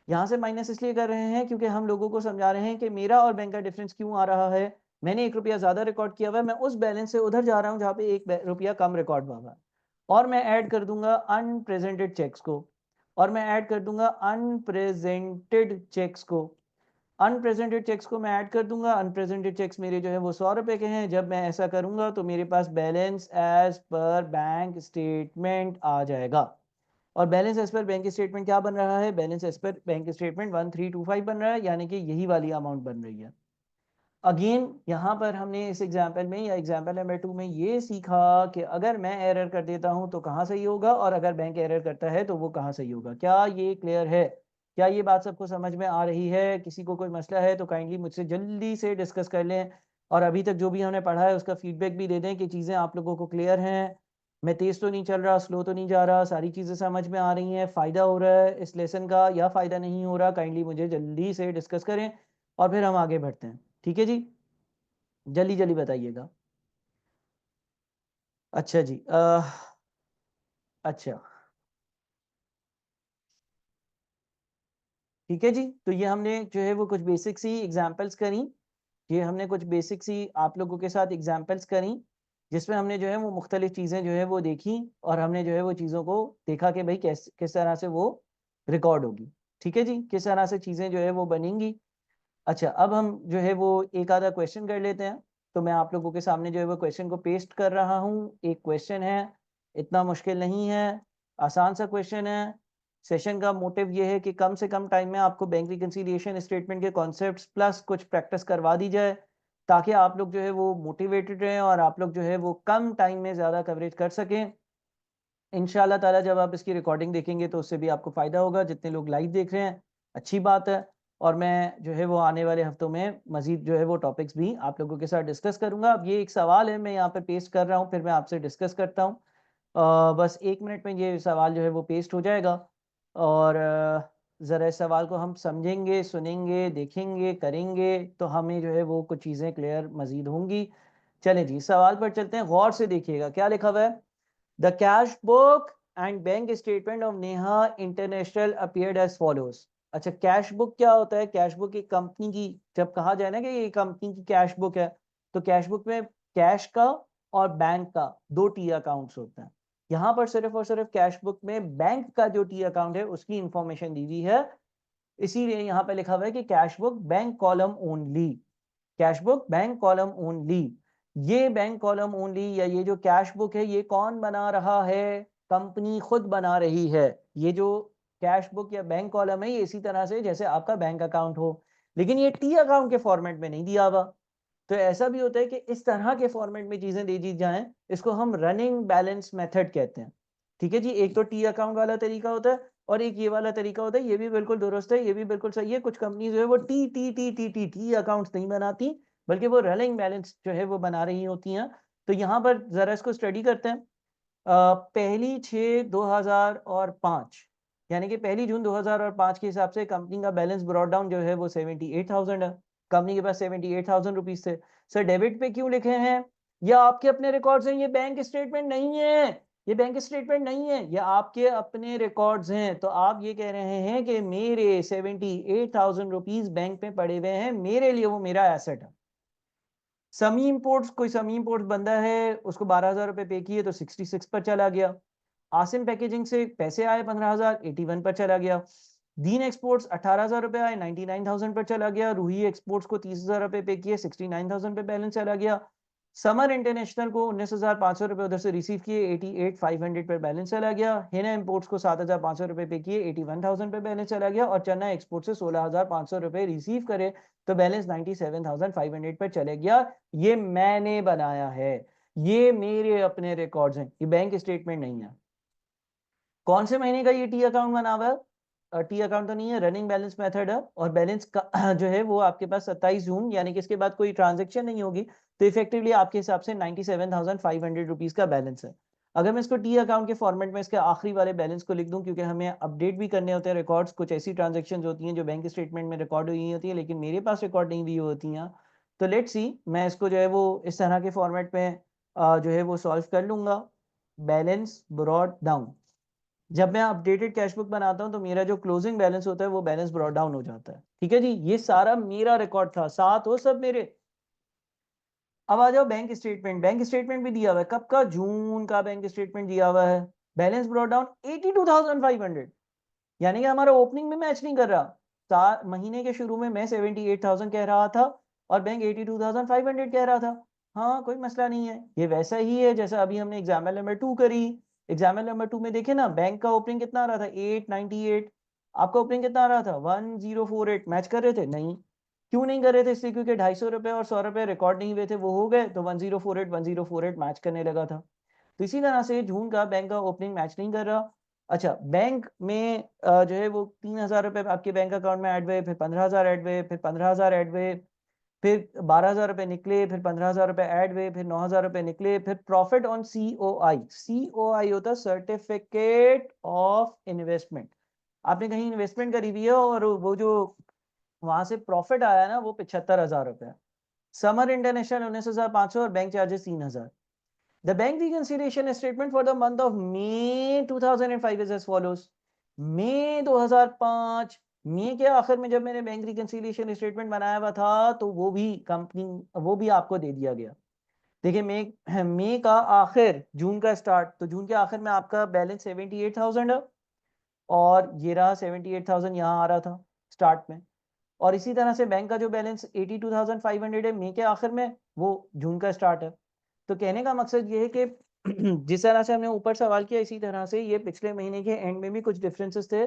यहाँ से माइनस इसलिए कर रहे हैं क्योंकि हम लोगों को समझा रहे हैं कि मेरा और बैंक का डिफरेंस क्यों आ रहा है। मैंने 1 रुपया ज्यादा रिकॉर्ड किया हुआ है, मैं उस बैलेंस से उधर जा रहा हूँ जहाँ पे 1 रुपया कम रिकॉर्ड हुआ है। और मैं ऐड कर दूंगा अनप्रेजेंटेड चेक्स को, और मैं ऐड कर दूंगा अनप्रेजेंटेड चेक्स को। अनप्रेजेंटेड चेक्स को मैं ऐड कर दूंगा। अनप्रेजेंटेड चेक्स मेरे जो है वो 100 रुपए के हैं। जब मैं ऐसा करूंगा तो मेरे पास balance as per bank statement आ जाएगा। और balance as per bank statement क्या बन रहा है? Balance as per bank statement 1325 बन रहा है, यानी कि यही वाली अमाउंट बन रही है। अगेन यहाँ पर हमने इस एग्जाम्पल में या एग्जाम्पल नंबर 2 में ये सीखा कि अगर मैं एरर कर देता हूँ तो कहाँ सही होगा, और अगर बैंक एरर करता है तो वो कहाँ सही होगा। क्या ये क्लियर है? क्या ये बात सबको समझ में आ रही है? किसी को कोई मसला है तो काइंडली मुझसे जल्दी से डिस्कस कर लें, और अभी तक जो भी हमने पढ़ा है उसका फीडबैक भी दे दें कि चीज़ें आप लोगों को क्लियर हैं। मैं तेज़ तो नहीं चल रहा, स्लो तो नहीं जा रहा, सारी चीज़ें समझ में आ रही हैं, फ़ायदा हो रहा है इस लेसन का या फ़ायदा नहीं हो रहा? काइंडली मुझे जल्दी से डिस्कस करें और फिर हम आगे बढ़ते हैं। ठीक है जी, जल्दी जल्दी बताइएगा। अच्छा जी, अच्छा, ठीक है जी। तो ये हमने जो है वो कुछ बेसिक सी एग्जांपल्स करी। ये हमने कुछ बेसिक सी आप लोगों के साथ एग्जांपल्स करी, जिसमें हमने जो है वो मुख्तलिफ चीज़ें जो है वो देखी, और हमने जो है वो चीज़ों को देखा कि भाई किस तरह से वो रिकॉर्ड होगी। ठीक है जी, किस तरह से चीज़ें जो है वो बनेंगी। अच्छा, अब हम जो है वो एक आधा क्वेश्चन कर लेते हैं। तो मैं आप लोगों के सामने जो है वो क्वेश्चन को पेस्ट कर रहा हूँ। एक क्वेश्चन है, इतना मुश्किल नहीं है, आसान सा क्वेश्चन है। सेशन का मोटिव ये है कि कम से कम टाइम में आपको बैंक रिकंसिलिएशन स्टेटमेंट के कॉन्सेप्ट्स प्लस कुछ प्रैक्टिस करवा दी जाए, ताकि आप लोग जो है वो मोटिवेटेड रहें और आप लोग जो है वो कम टाइम में ज़्यादा कवरेज कर सकें। इंशाल्लाह ताला जब आप इसकी रिकॉर्डिंग देखेंगे तो उससे भी आपको फ़ायदा होगा। जितने लोग लाइव देख रहे हैं, अच्छी बात है। और मैं जो है वो आने वाले हफ्तों में मज़ीद जो है वो टॉपिक्स भी आप लोगों के साथ डिस्कस करूँगा। अब ये एक सवाल है, मैं यहाँ पे पेस्ट कर रहा हूँ, फिर मैं आपसे डिस्कस करता हूँ। बस 1 मिनट में ये सवाल जो है वो पेस्ट हो जाएगा, और ज़रा इस सवाल को हम समझेंगे, सुनेंगे, देखेंगे, करेंगे तो हमें जो है वो कुछ चीज़ें क्लियर मज़ीद होंगी। चलें जी, सवाल पर चलते हैं, गौर से देखिएगा क्या लिखा हुआ है। The cash book and bank statement of Neha International appeared as follows. अच्छा, कैश बुक क्या होता है? कैश बुक एक कंपनी की, जब कहा जाए ना कि ये कंपनी की कैश बुक है, तो कैश बुक में कैश का और बैंक का दो टी अकाउंट्स होते हैं। यहाँ पर सिर्फ और सिर्फ कैश बुक में बैंक का जो टी अकाउंट है उसकी इंफॉर्मेशन दी हुई है, इसीलिए यहाँ पे लिखा हुआ है कि cash book bank column only. Cash book bank column only. ये बैंक कॉलम ओनली या ये जो कैश बुक है ये कौन बना रहा है? कंपनी खुद बना रही है। ये जो कैश बुक या बैंक कॉलम है ये इसी तरह से जैसे आपका बैंक अकाउंट हो, लेकिन ये टी अकाउंट के फॉर्मेट में नहीं दिया हुआ। तो ऐसा भी होता है कि इस तरह के फॉर्मेट में चीजें दे दी जाएं, इसको हम रनिंग बैलेंस मेथड कहते हैं। ठीक है जी, एक तो टी अकाउंट वाला तरीका होता है और एक ये वाला तरीका होता है। ये भी बिल्कुल दुरुस्त है, ये भी बिल्कुल सही है। कुछ कंपनी जो है वो टी अकाउंट्स नहीं बनाती, बल्कि वो रनिंग बैलेंस जो है वो बना रही होती हैं। तो यहाँ पर जरा इसको स्टडी करते हैं। पहली 6/2005 यानी कि 1 जून 2005 के हिसाब से कंपनी का बैलेंस ब्रॉट डाउन जो है वो 78,000 है। कंपनी के पास 78,000 रुपीज थे। सर डेबिट पे क्यों लिखे हैं? ये आपके अपने रिकॉर्ड्स हैं, ये बैंक स्टेटमेंट नहीं है। ये बैंक स्टेटमेंट नहीं है, ये आपके अपने रिकॉर्ड्स हैं। तो आप ये कह रहे हैं कि मेरे 78,000 रुपीज बैंक में पड़े हुए हैं, मेरे लिए वो मेरा एसेट है। समी इंपोर्ट्स, कोई समी इंपोर्ट्स बंदा है, उसको 12,000 रुपए पे किए तो 66 पर चला गया। आसिम पैकेजिंग से पैसे आए 15,000, 81 पर चला गया। दीन एक्सपोर्ट्स 18,000 रुपए आए, 99,000 पर चला गया। रूही एक्सपोर्ट्स को 30,000 रुपए पे किए, 69,000 पे बैलेंस चला गया। समर इंटरनेशनल को 19,500 रुपए उधर से रिसीव किए, 88,500 पर बैलेंस चला गया। हिना इंपोर्ट्स को 7,500 रुपए पे किए, 81,000 पे बैलेंस चला गया। और चन्ना एक्सपोर्ट से 16,500 रुपए रिसीव करे तो बैलेंस 97,500 पर चले गया। ये मैंने बनाया है, ये मेरे अपने रिकॉर्ड्स हैं, ये बैंक स्टेटमेंट नहीं है। कौन से महीने का ये टी अकाउंट बना हुआ है? टी अकाउंट तो नहीं है, रनिंग बैलेंस मेथड है। और बैलेंस का जो है वो आपके पास 27 जून यानी कि इसके बाद कोई ट्रांजेक्शन नहीं होगी, तो इफेक्टिवली आपके हिसाब से 97,500 रुपीज का बैलेंस है। अगर मैं इसको टी अकाउंट के फॉर्मेट में इसके आखिरी वाले बैलेंस को लिख दूं, क्योंकि हमें अपडेट भी करने होते हैं रिकॉर्ड्स, कुछ ऐसी ट्रांजेक्शन होती हैं जो बैंक स्टेटमेंट में रिकॉर्ड हुई होती है लेकिन मेरे पास रिकॉर्ड नहीं भी होती हैं। तो लेट्स सी, मैं इसको जो है वो इस तरह के फॉर्मेट में जो है वो सॉल्व कर लूंगा। बैलेंस ब्रॉट डाउन, जब मैं अपडेटेड कैश बुक बनाता हूं तो मेरा जो क्लोजिंग बैलेंस होता है वो बैलेंस ब्रॉट डाउन हो जाता है। ठीक है जी, ये सारा मेरा रिकॉर्ड था, साथ हो सब मेरे। अब आ जाओ बैंक स्टेटमेंट। बैंक स्टेटमेंट भी दिया हुआ है, कब का? जून का बैंक स्टेटमेंट दिया हुआ है। बैलेंस ब्रॉट डाउन 82,500, यानी कि हमारा ओपनिंग में मैच नहीं कर रहा। महीने के शुरू में मैं 78,000 कह रहा था और बैंक 82,500 कह रहा था। हाँ, कोई मसला नहीं है, ये वैसा ही है जैसा अभी हमने एग्जाम्पल नंबर 2 करी। एग्जाम्पल नंबर 2 में देखे ना, बैंक का ओपनिंग कितना आ रहा था? 898। आपका ओपनिंग कितना आ रहा था? 1048। मैच कर रहे थे? नहीं। क्यों नहीं कर रहे थे? इसलिए क्योंकि 250 रुपए और 100 रुपए रिकॉर्ड नहीं हुए थे, वो हो गए तो 1048 मैच करने लगा था। तो इसी तरह से जून का बैंक का ओपनिंग मैच नहीं कर रहा। अच्छा, बैंक में जो है वो 3,000 रुपए आपके बैंक अकाउंट में ऐड हुए, फिर 15,000 ऐड हुए, फिर 15,000 ऐड हुए, फिर 12,000 रुपए निकले, फिर 15,000 रुपए ऐड हुए, फिर 9,000 रुपए निकले, फिर प्रॉफिट ऑन सीओआई। सीओआई होता है सर्टिफिकेट ऑफ इन्वेस्टमेंट। आपने कहीं इन्वेस्टमेंट करी हुई है और वो जो वहां से प्रॉफिट आया ना वो 75,000 रुपए। समर इंटरनेशनल 19,500 और bank charges 3,000। The bank reconciliation statement for the month of May 2005 is as follows. मई 2005, मई के आखिर में जब मैंने बैंक रिकंसिलिएशन स्टेटमेंट बनाया हुआ था तो वो भी कंपनी, वो भी आपको दे दिया गया। देखिए, मई का आखिर, जून का स्टार्ट, तो जून के आखिर में आपका बैलेंस 78,000 है और ये रहा 78,000 यहाँ आ रहा था स्टार्ट में। और इसी तरह से बैंक का जो बैलेंस 82,500 है मई के आखिर में, वो जून का स्टार्ट है। तो कहने का मकसद ये है कि जिस तरह से हमने ऊपर सवाल किया इसी तरह से ये पिछले महीने के एंड में भी कुछ डिफरेंसेस थे।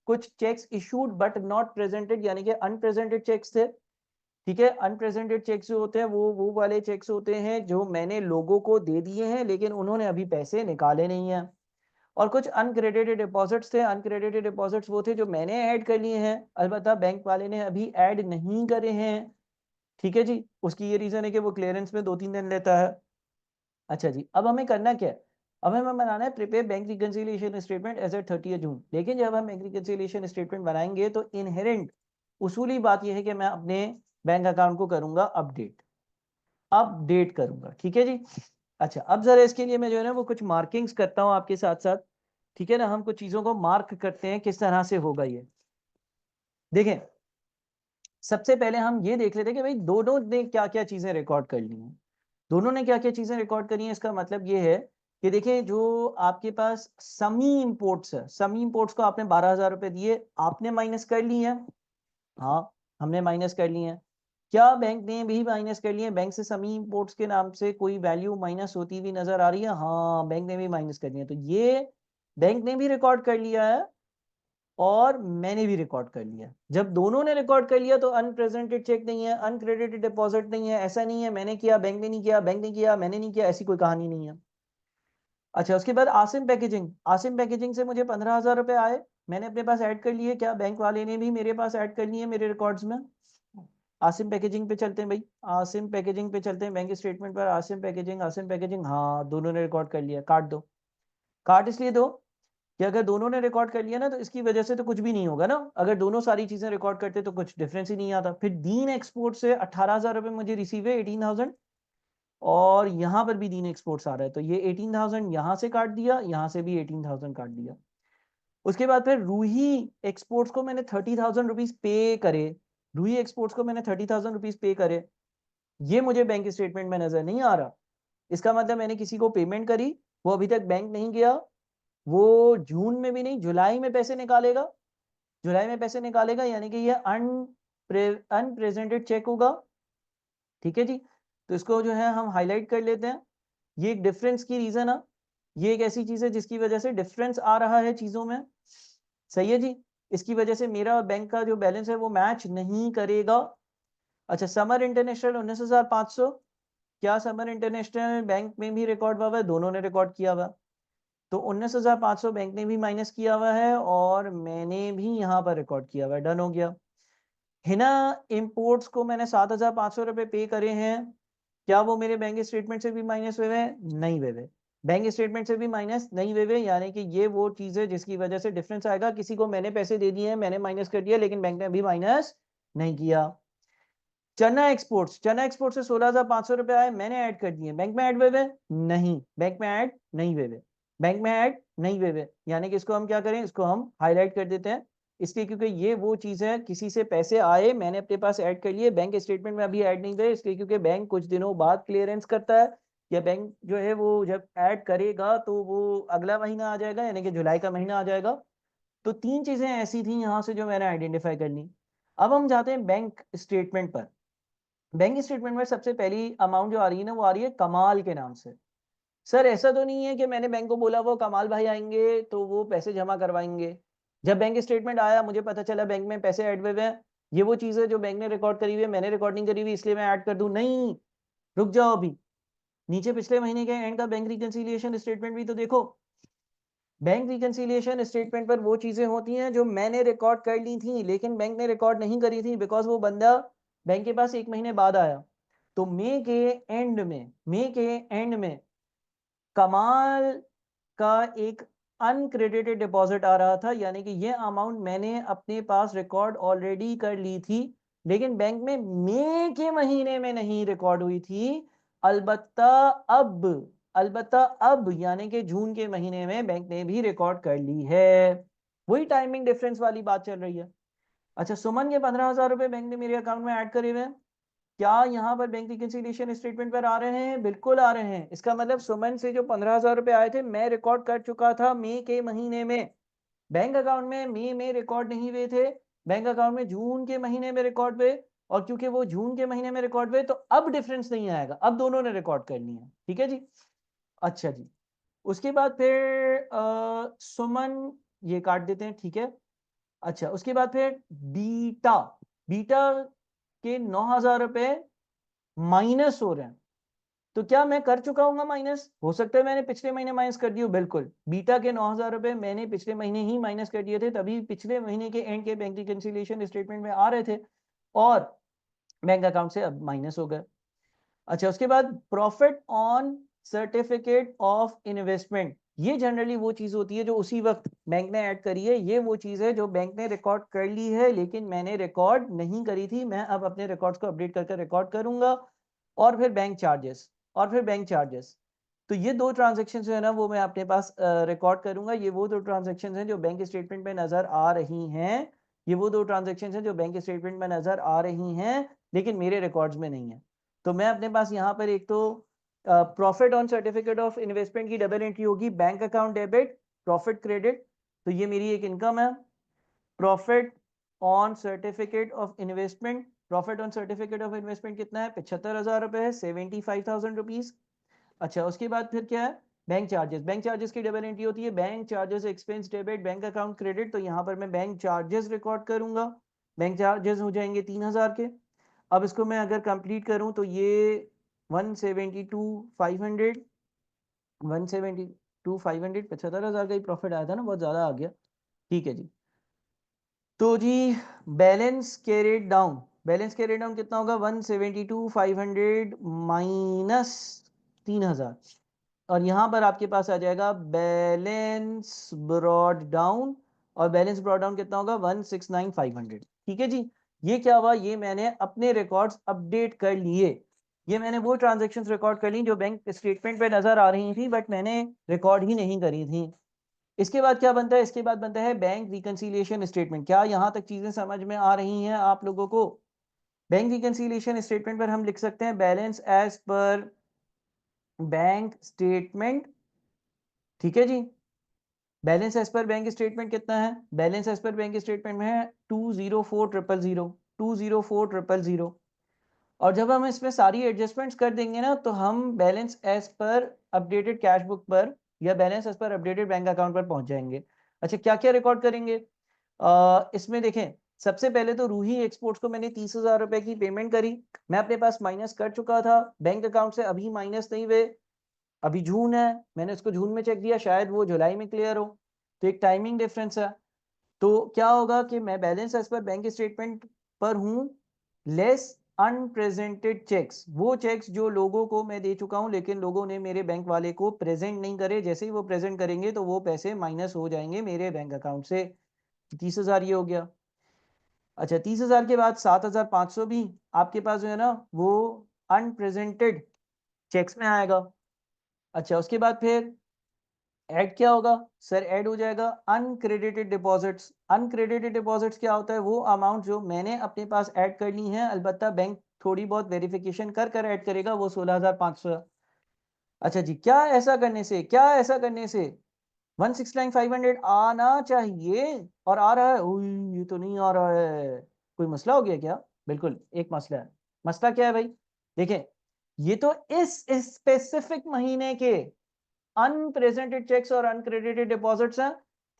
कुछ cheques issued but not presented, यानी कि अनप्रेजेंटेड चेक्स थे। ठीक है, अनप्रेजेंटेड चेक्स जो होते हैं वो वाले चेक्स होते हैं जो मैंने लोगों को दे दिए हैं लेकिन उन्होंने अभी पैसे निकाले नहीं हैं। और कुछ अनक्रेडिटेड डिपॉजिट्स थे। अनक्रेडिटेड डिपॉजिट्स वो थे जो मैंने ऐड कर लिए हैं, अलबत्ता बैंक वाले ने अभी ऐड नहीं करे हैं। ठीक है जी, उसकी ये रीजन है कि वो क्लियरेंस में 2-3 दिन लेता है। अच्छा जी, अब हमें करना क्या है? अब हमें बनाना है prepare bank reconciliation statement as at 30 June. लेकिन जब हम बैंक रिकंसिलिएशन स्टेटमेंट बनाएंगे तो इनहेरेंट उसूली बात यह है कि मैं अपने बैंक अकाउंट को करूंगा अपडेट करूंगा। ठीक है जी। अच्छा, अब जरा इसके लिए मैं जो है ना वो कुछ मार्किंग्स करता हूं आपके साथ साथ। ठीक है ना, हम कुछ चीजों को मार्क करते हैं किस तरह से होगा ये। देखें, सबसे पहले हम ये देख लेते हैं कि भाई दोनों ने क्या क्या चीजें रिकॉर्ड कर ली हैं। दोनों ने क्या क्या चीजें रिकॉर्ड करी हैं, इसका मतलब ये है कि देखिए, जो आपके पास समी इंपोर्ट्स है, समी इंपोर्ट्स को आपने 12,000 रुपए दिए, आपने माइनस कर ली है। हाँ, हमने माइनस कर ली है। क्या बैंक ने भी माइनस कर लिए? बैंक से समी इंपोर्ट्स के नाम से कोई वैल्यू माइनस होती हुई नजर आ रही है? हाँ, बैंक ने भी माइनस कर लिया। तो ये बैंक ने भी रिकॉर्ड कर लिया है और मैंने भी रिकॉर्ड कर लिया। जब दोनों ने रिकॉर्ड कर लिया तो अनप्रेजेंटेड चेक नहीं है, अनक्रेडिटेड डिपॉजिट नहीं है। ऐसा नहीं है मैंने किया बैंक ने नहीं किया, बैंक ने किया मैंने नहीं किया, ऐसी कोई कहानी नहीं है। अच्छा, उसके बाद आसिम पैकेजिंग। आसिम पैकेजिंग से मुझे 15,000 रुपए आए, मैंने अपने पास ऐड कर लिए। क्या बैंक वाले ने भी मेरे पास ऐड कर लिए मेरे रिकॉर्ड्स में? आसिम पैकेजिंग पे चलते हैं भाई, आसिम पैकेजिंग पे चलते हैं, बैंक स्टेटमेंट पर आसिम पैकेजिंग, हाँ दोनों ने रिकॉर्ड कर लिया, काट दो। काट इसलिए दो कि अगर दोनों ने रिकॉर्ड कर लिया ना तो इसकी वजह से तो कुछ भी नहीं होगा ना, अगर दोनों सारी चीजें रिकॉर्ड करते तो कुछ डिफरेंस ही नहीं आता। फिर दीन एक्सपोर्ट से 18,000 रुपये मुझे रिसीव है, 18,000, और यहाँ पर भी दीन एक्सपोर्ट्स आ रहा है, तो ये 18,000 यहाँ से काट दिया, यहाँ से भी 18,000 काट दिया। उसके बाद फिर रूही एक्सपोर्ट्स को मैंने 30,000 रुपीज पे करे, रूही एक्सपोर्ट्स को मैंने 30,000 रुपीज पे करे, ये मुझे बैंक स्टेटमेंट में नजर नहीं आ रहा। इसका मतलब मैंने किसी को पेमेंट करी, वो अभी तक बैंक नहीं गया, वो जून में भी नहीं, जुलाई में पैसे निकालेगा, जुलाई में पैसे निकालेगा, यानी कि ये अनप्रेजेंटेड चेक होगा। ठीक है जी, तो इसको जो है हम हाईलाइट कर लेते हैं। ये एक डिफरेंस की रीजन है, ये एक ऐसी चीज है जिसकी वजह से डिफरेंस आ रहा है चीजों में। सही है जी, इसकी वजह से मेरा बैंक का जो बैलेंस है वो मैच नहीं करेगा। अच्छा, समर इंटरनेशनल 19,500, क्या समर इंटरनेशनल बैंक में भी रिकॉर्ड हुआ है? दोनों ने रिकॉर्ड किया हुआ, तो 19,500 बैंक ने भी माइनस किया हुआ है और मैंने भी यहाँ पर रिकॉर्ड किया हुआ है, डन हो गया। हिना इंपोर्ट्स को मैंने 7,500 रुपए पे करे हैं, क्या वो मेरे बैंक स्टेटमेंट से भी माइनस हुए हैं? नहीं हुए, बैंक स्टेटमेंट से भी माइनस नहीं हुए, यानी कि ये वो चीज है जिसकी वजह से डिफरेंस आएगा। किसी को मैंने पैसे दे दिए हैं, मैंने माइनस कर दिया, लेकिन बैंक ने अभी माइनस नहीं किया। चना एक्सपोर्ट्स, चना एक्सपोर्ट से 16,500 रुपए आए, मैंने ऐड कर दिए, बैंक में ऐड हुए? नहीं, बैंक में ऐड नहीं हुए, बैंक में ऐड नहीं हुए, यानी कि इसको हम क्या करें, इसको हम हाईलाइट कर देते हैं इसलिए क्योंकि ये वो चीज है, किसी से पैसे आए, मैंने अपने पास ऐड कर लिए, बैंक स्टेटमेंट में अभी ऐड नहीं हुए, इसलिए क्योंकि बैंक कुछ दिनों बाद क्लियरेंस करता है, या बैंक जो है वो जब ऐड करेगा तो वो अगला महीना आ जाएगा, यानी कि जुलाई का महीना आ जाएगा। तो तीन चीजें ऐसी थी यहाँ से जो मैंने आइडेंटिफाई करनी। अब हम जाते हैं बैंक स्टेटमेंट पर। बैंक स्टेटमेंट में सबसे पहली अमाउंट जो आ रही है ना, वो आ रही है कमाल के नाम से। सर ऐसा तो नहीं है कि मैंने बैंक को बोला वो कमाल भाई आएंगे तो वो पैसे जमा करवाएंगे? जब बैंक स्टेटमेंट आया मुझे पता चला बैंक में पैसे ऐड हुए हैं, ये वो चीज है जो बैंक ने रिकॉर्ड करी हुई है, मैंने रिकॉर्डिंग करी हुई इसलिए मैं ऐड कर दूं? नहीं, रुक जाओ, अभी नीचे पिछले महीने के एंड का बैंक रिकंसिलिएशन स्टेटमेंट भी तो देखो। बैंक रिकंसिलिएशन स्टेटमेंट पर वो चीजें होती हैं जो मैंने रिकॉर्ड कर ली थी लेकिन बैंक ने रिकॉर्ड नहीं करी थी, बिकॉज वो बंदा बैंक के पास एक महीने बाद आया। तो मई के एंड में कमाल का एक अनक्रेडिटेड डिपॉजिट आ रहा था, यानी कि ये अमाउंट मैंने अपने पास रिकॉर्ड ऑलरेडी कर ली थी, लेकिन बैंक में मई के महीने में नहीं रिकॉर्ड हुई थी। अलबत्ता अब अलबत्ता अब यानी कि जून के महीने में बैंक ने भी रिकॉर्ड कर ली है। वही टाइमिंग डिफरेंस वाली बात चल रही है। अच्छा, सुमन के 15,000 रुपए बैंक ने मेरे अकाउंट में ऐड करे हुए हैं, क्या यहाँ पर बैंक रिकंसिलिएशन स्टेटमेंट पर आ रहे हैं? बिल्कुल आ रहे हैं। इसका मतलब सुमन से जो 15,000 रुपए आए थे मैं रिकॉर्ड कर चुका था मई के महीने में, बैंक अकाउंट में मई में रिकॉर्ड नहीं हुए थे, बैंक अकाउंट में जून के महीने में रिकॉर्ड हुए, और क्योंकि वो जून के महीने में रिकॉर्ड हुए तो अब डिफरेंस नहीं आएगा, अब दोनों ने रिकॉर्ड करनी है। ठीक है जी, अच्छा जी। उसके बाद फिर सुमन, ये काट देते हैं, ठीक है। अच्छा, उसके बाद फिर बीटा, बीटा के 9,000 रुपए माइनस हो रहे हैं, तो क्या मैं कर चुका हूँ माइनस? हो सकता है मैंने पिछले महीने माइनस कर दिए, बिल्कुल। बीटा के 9,000 रुपए मैंने पिछले महीने ही माइनस कर दिए थे, तभी पिछले महीने के एंड के बैंक रिकंसिलिएशन स्टेटमेंट में आ रहे थे और बैंक अकाउंट से अब माइनस हो गए। अच्छा, उसके बाद profit on certificate of investment, ये जनरली वो चीज होती है जो उसी वक्त बैंक ने ऐड करी है, ये वो चीज है जो बैंक ने रिकॉर्ड कर ली है लेकिन मैंने रिकॉर्ड नहीं करी थी, मैं अब अपने रिकॉर्ड्स को अपडेट करके रिकॉर्ड करूंगा। और फिर बैंक चार्जेस, और फिर बैंक चार्जेस, तो ये दो ट्रांजेक्शन जो है ना वो मैं अपने पास रिकॉर्ड करूंगा। ये वो दो ट्रांजेक्शन हैं जो बैंक स्टेटमेंट में नजर आ रही हैं, ये वो दो ट्रांजेक्शन हैं जो बैंक स्टेटमेंट में नजर आ रही हैं लेकिन मेरे रिकॉर्ड्स में नहीं है। तो मैं अपने पास यहाँ पर एक तो profit on certificate of investment की डबल एंट्री होगी, bank account debit, profit credit, तो ये मेरी एक इनकम है। Profit on certificate of investment, profit on certificate of investment कितना है? 75,000 रुपए है, 75,000 रुपीज। अच्छा, उसके बाद फिर क्या है? बैंक चार्जेस, बैंक चार्जेस की डबल एंट्री होती है, bank charges expense debit bank account credit, तो यहाँ पर मैं बैंक चार्जेस रिकॉर्ड करूंगा, बैंक चार्जेस हो जाएंगे 3,000 के। अब इसको मैं अगर कंप्लीट करूं तो ये 172,500, 172,500, 75,000 का ही प्रॉफिट आया था ना, बहुत ज्यादा आ गया। ठीक है जी, तो जी balance carried down, balance carry down कितना होगा 172,500 माइनस 3,000 और यहाँ पर आपके पास आ जाएगा बैलेंस ब्रॉड डाउन और बैलेंस ब्रॉड डाउन कितना होगा 169,500। ठीक है जी, ये क्या हुआ, ये मैंने अपने रिकॉर्ड्स अपडेट कर लिए, ये मैंने वो ट्रांजैक्शंस रिकॉर्ड कर ली जो बैंक स्टेटमेंट पे नजर आ रही थी बट मैंने रिकॉर्ड ही नहीं करी थी। इसके बाद क्या बनता है, इसके बाद बनता है बैंक रिकंसिलिएशन स्टेटमेंट। क्या यहाँ तक चीजें समझ में आ रही हैं आप लोगों को? बैंक रिकंसिलिएशन स्टेटमेंट पर हम लिख सकते हैं balance as per bank statement. ठीक है जी, balance as per bank statement कितना है, balance as per bank statement में है 204,000 204,000। और जब हम इसमें सारी एडजस्टमेंट्स कर देंगे ना तो हम balance as per updated cash book पर या balance as per updated bank account पर पहुंच जाएंगे। अच्छा, क्या क्या रिकॉर्ड करेंगे? इसमें देखें, सबसे पहले तो रूही एक्सपोर्ट्स को मैंने 30,000 रुपए की पेमेंट करी, मैं अपने पास माइनस कर चुका था बैंक अकाउंट से, अभी माइनस नहीं हुए, अभी जून है, मैंने उसको जून में चेक दिया, शायद वो जुलाई में क्लियर हो, तो एक टाइमिंग डिफरेंस है। तो क्या होगा कि मैं balance as per bank statement पर हूं लेस अनप्रेजेंटेड चेक्स, वो चेक्स जो लोगों को मैं दे चुका हूं लेकिन लोगों ने मेरे बैंक वाले को प्रेजेंट नहीं करे, जैसे ही वो प्रेजेंट करेंगे तो वो पैसे माइनस हो जाएंगे मेरे बैंक अकाउंट से। 30,000 ये हो गया। अच्छा, 30,000 के बाद 7,500 भी आपके पास जो है ना वो अनप्रेजेंटेड चेक्स में आएगा। अच्छा, उसके बाद फिर ऐड क्या होगा सर, ऐड हो जाएगा अनक्रेडिटेड डिपॉजिट्स। अनक्रेडिटेड डिपॉजिट्स क्या होता है, वो अमाउंट जो मैंने अपने पास ऐड कर ली है, अलबत्ता बैंक थोड़ी बहुत वेरिफिकेशन कर कर ऐड करेगा, वो 16,500। अच्छा जी, क्या ऐसा करने से, क्या ऐसा करने से 169,500 आना चाहिए और आ रहा है? ये तो नहीं आ रहा है, कोई मसला हो गया क्या? बिल्कुल एक मसला है। मसला क्या है भाई? देखें, ये तो इस स्पेसिफिक महीने के अनप्रेजेंटेड चेक्स और अनक्रेडिटेड डिपॉजिट्स हैं।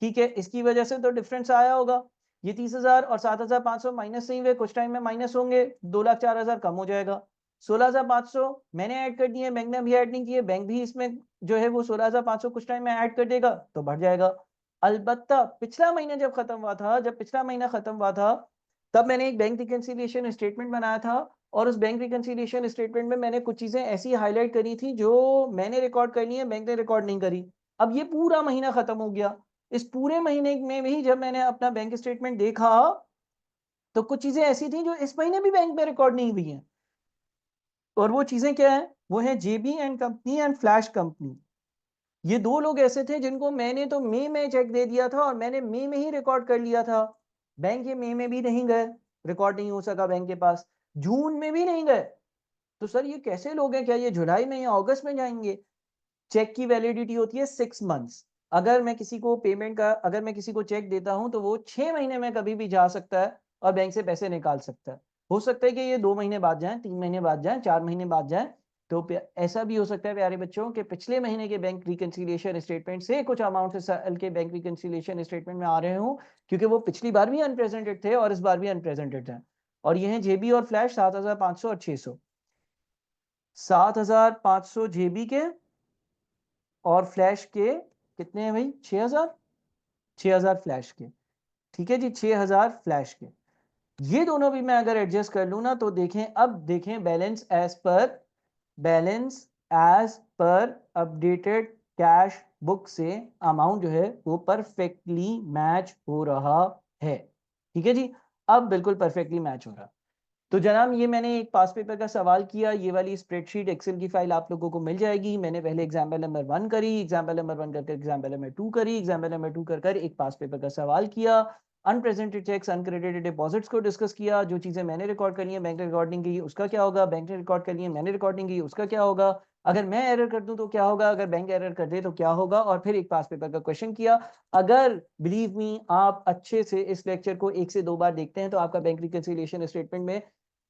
ठीक है, इसकी वजह से तो डिफरेंस आया होगा। ये 30,000 और 7,500 माइनस नहीं हुए, कुछ टाइम में माइनस होंगे, 2,04,000 कम हो जाएगा। 16,500 मैंने ऐड कर दिए, बैंक ने अभी ऐड नहीं किए, बैंक भी इसमें जो है वो 16,500 कुछ टाइम में ऐड कर देगा तो बढ़ जाएगा। अलबत्ता पिछला महीना जब खत्म हुआ था, जब पिछला महीना खत्म हुआ था तब मैंने एक बैंक रिकंसिलिएशन स्टेटमेंट बनाया था और उस बैंक रिकंसिलिएशन स्टेटमेंट में मैंने कुछ चीजें ऐसी हाईलाइट करी थी जो मैंने रिकॉर्ड करनी है, बैंक ने रिकॉर्ड नहीं करी। अब ये पूरा महीना खत्म हो गया, इस पूरे महीने में भी जब मैंने अपना बैंक स्टेटमेंट देखा तो कुछ चीजें ऐसी थी जो इस महीने भी बैंक में रिकॉर्ड नहीं हुई हैं। और वो चीजें क्या है, वो है JB and company and flash company. ये दो लोग ऐसे थे जिनको मैंने तो मई में चेक दे दिया था और मैंने मई में ही रिकॉर्ड कर लिया था, बैंक ये मई में भी नहीं गए, रिकॉर्ड नहीं हो सका बैंक के पास, जून में भी नहीं गए। तो सर ये कैसे लोग हैं, क्या ये जुलाई में या अगस्त में जाएंगे? चेक की वैलिडिटी होती है 6 मंथ्स। अगर मैं किसी को पेमेंट का, अगर मैं किसी को चेक देता हूं तो वो 6 महीने में कभी भी जा सकता है और बैंक से पैसे निकाल सकता है। हो सकता है कि ये 2 महीने बाद जाए, 3 महीने बाद जाए, 4 महीने बाद जाए। तो ऐसा भी हो सकता है प्यारे बच्चों के पिछले महीने के बैंक रिकंसिलिएशन स्टेटमेंट से कुछ अमाउंट से साल के बैंक रिकंसिलिएशन स्टेटमेंट में आ रहे हो, क्योंकि वो पिछली बार भी अनप्रेजेंटेड थे और इस बार भी अनप्रेजेंटेड हैं। और ये है जेबी और फ्लैश 7,500 और 600। 7,500 जेबी के और फ्लैश के कितने हैं भाई? 6,000। 6,000 फ्लैश के। ठीक है जी, 6,000 फ्लैश के। ये दोनों भी मैं अगर एडजस्ट कर लूं ना तो देखें, अब देखें balance as per updated cash book से अमाउंट जो है वो परफेक्टली मैच हो रहा है। ठीक है जी, अब बिल्कुल परफेक्टली मैच हो रहा है। तो जनाब, ये मैंने एक पास पेपर का सवाल किया, ये वाली स्प्रेडशीट एक्सेल की फाइल आप लोगों को मिल जाएगी। मैंने पहले एग्जाम्पल नंबर 1 करी, एग्जाम्पल नंबर 1 करके एग्जाम्पल नंबर 2 करी, एग्जाम्पल नंबर 2 कर एक पास पेपर का सवाल किया, अनप्रेजेंटेड चेक्स, अनक्रेडिटेड डिपॉजिट्स को डिस्कस किया, जो चीजें मैंने रिकॉर्ड करनी है बैंक ने रिकॉर्डिंग की उसका क्या होगा, बैंक ने रिकॉर्ड करनी है मैंने रिकॉर्डिंग की उसका क्या होगा, अगर मैं एरर कर दूं तो क्या होगा, अगर बैंक एरर कर दे तो क्या होगा, और फिर एक पास पेपर का क्वेश्चन किया। अगर बिलीव मी आप अच्छे से इस लेक्चर को 1 से 2 बार देखते हैं तो आपका बैंक रिकंसिलिएशन स्टेटमेंट में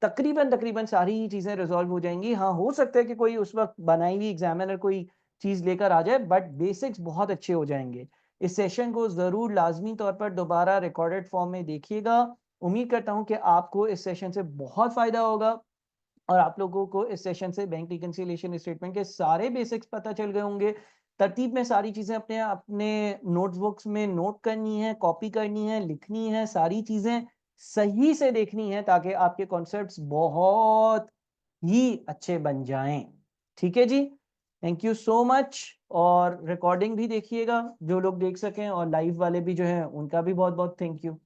तकरीबन तकरीबन सारी चीजें रिजॉल्व हो जाएंगी। हाँ, हो सकता है कि कोई उस वक्त बनाई हुई एग्जामिनर कोई चीज लेकर आ जाए, बट बेसिक्स बहुत अच्छे हो जाएंगे। इस सेशन को जरूर लाजमी तौर पर दोबारा रिकॉर्डेड फॉर्म में देखिएगा। उम्मीद करता हूं कि आपको इस सेशन से बहुत फायदा होगा और आप लोगों को इस सेशन से बैंक रिकंसिलिएशन स्टेटमेंट के सारे बेसिक्स पता चल गए होंगे। तरतीब में सारी चीजें अपने अपने नोटबुक्स में नोट करनी है, कॉपी करनी है, लिखनी है, सारी चीजें सही से देखनी है ताकि आपके कॉन्सेप्ट्स बहुत ही अच्छे बन जाएं। ठीक है जी, थैंक यू सो मच। और रिकॉर्डिंग भी देखिएगा जो लोग देख सकें, और लाइव वाले भी जो है उनका भी बहुत बहुत थैंक यू।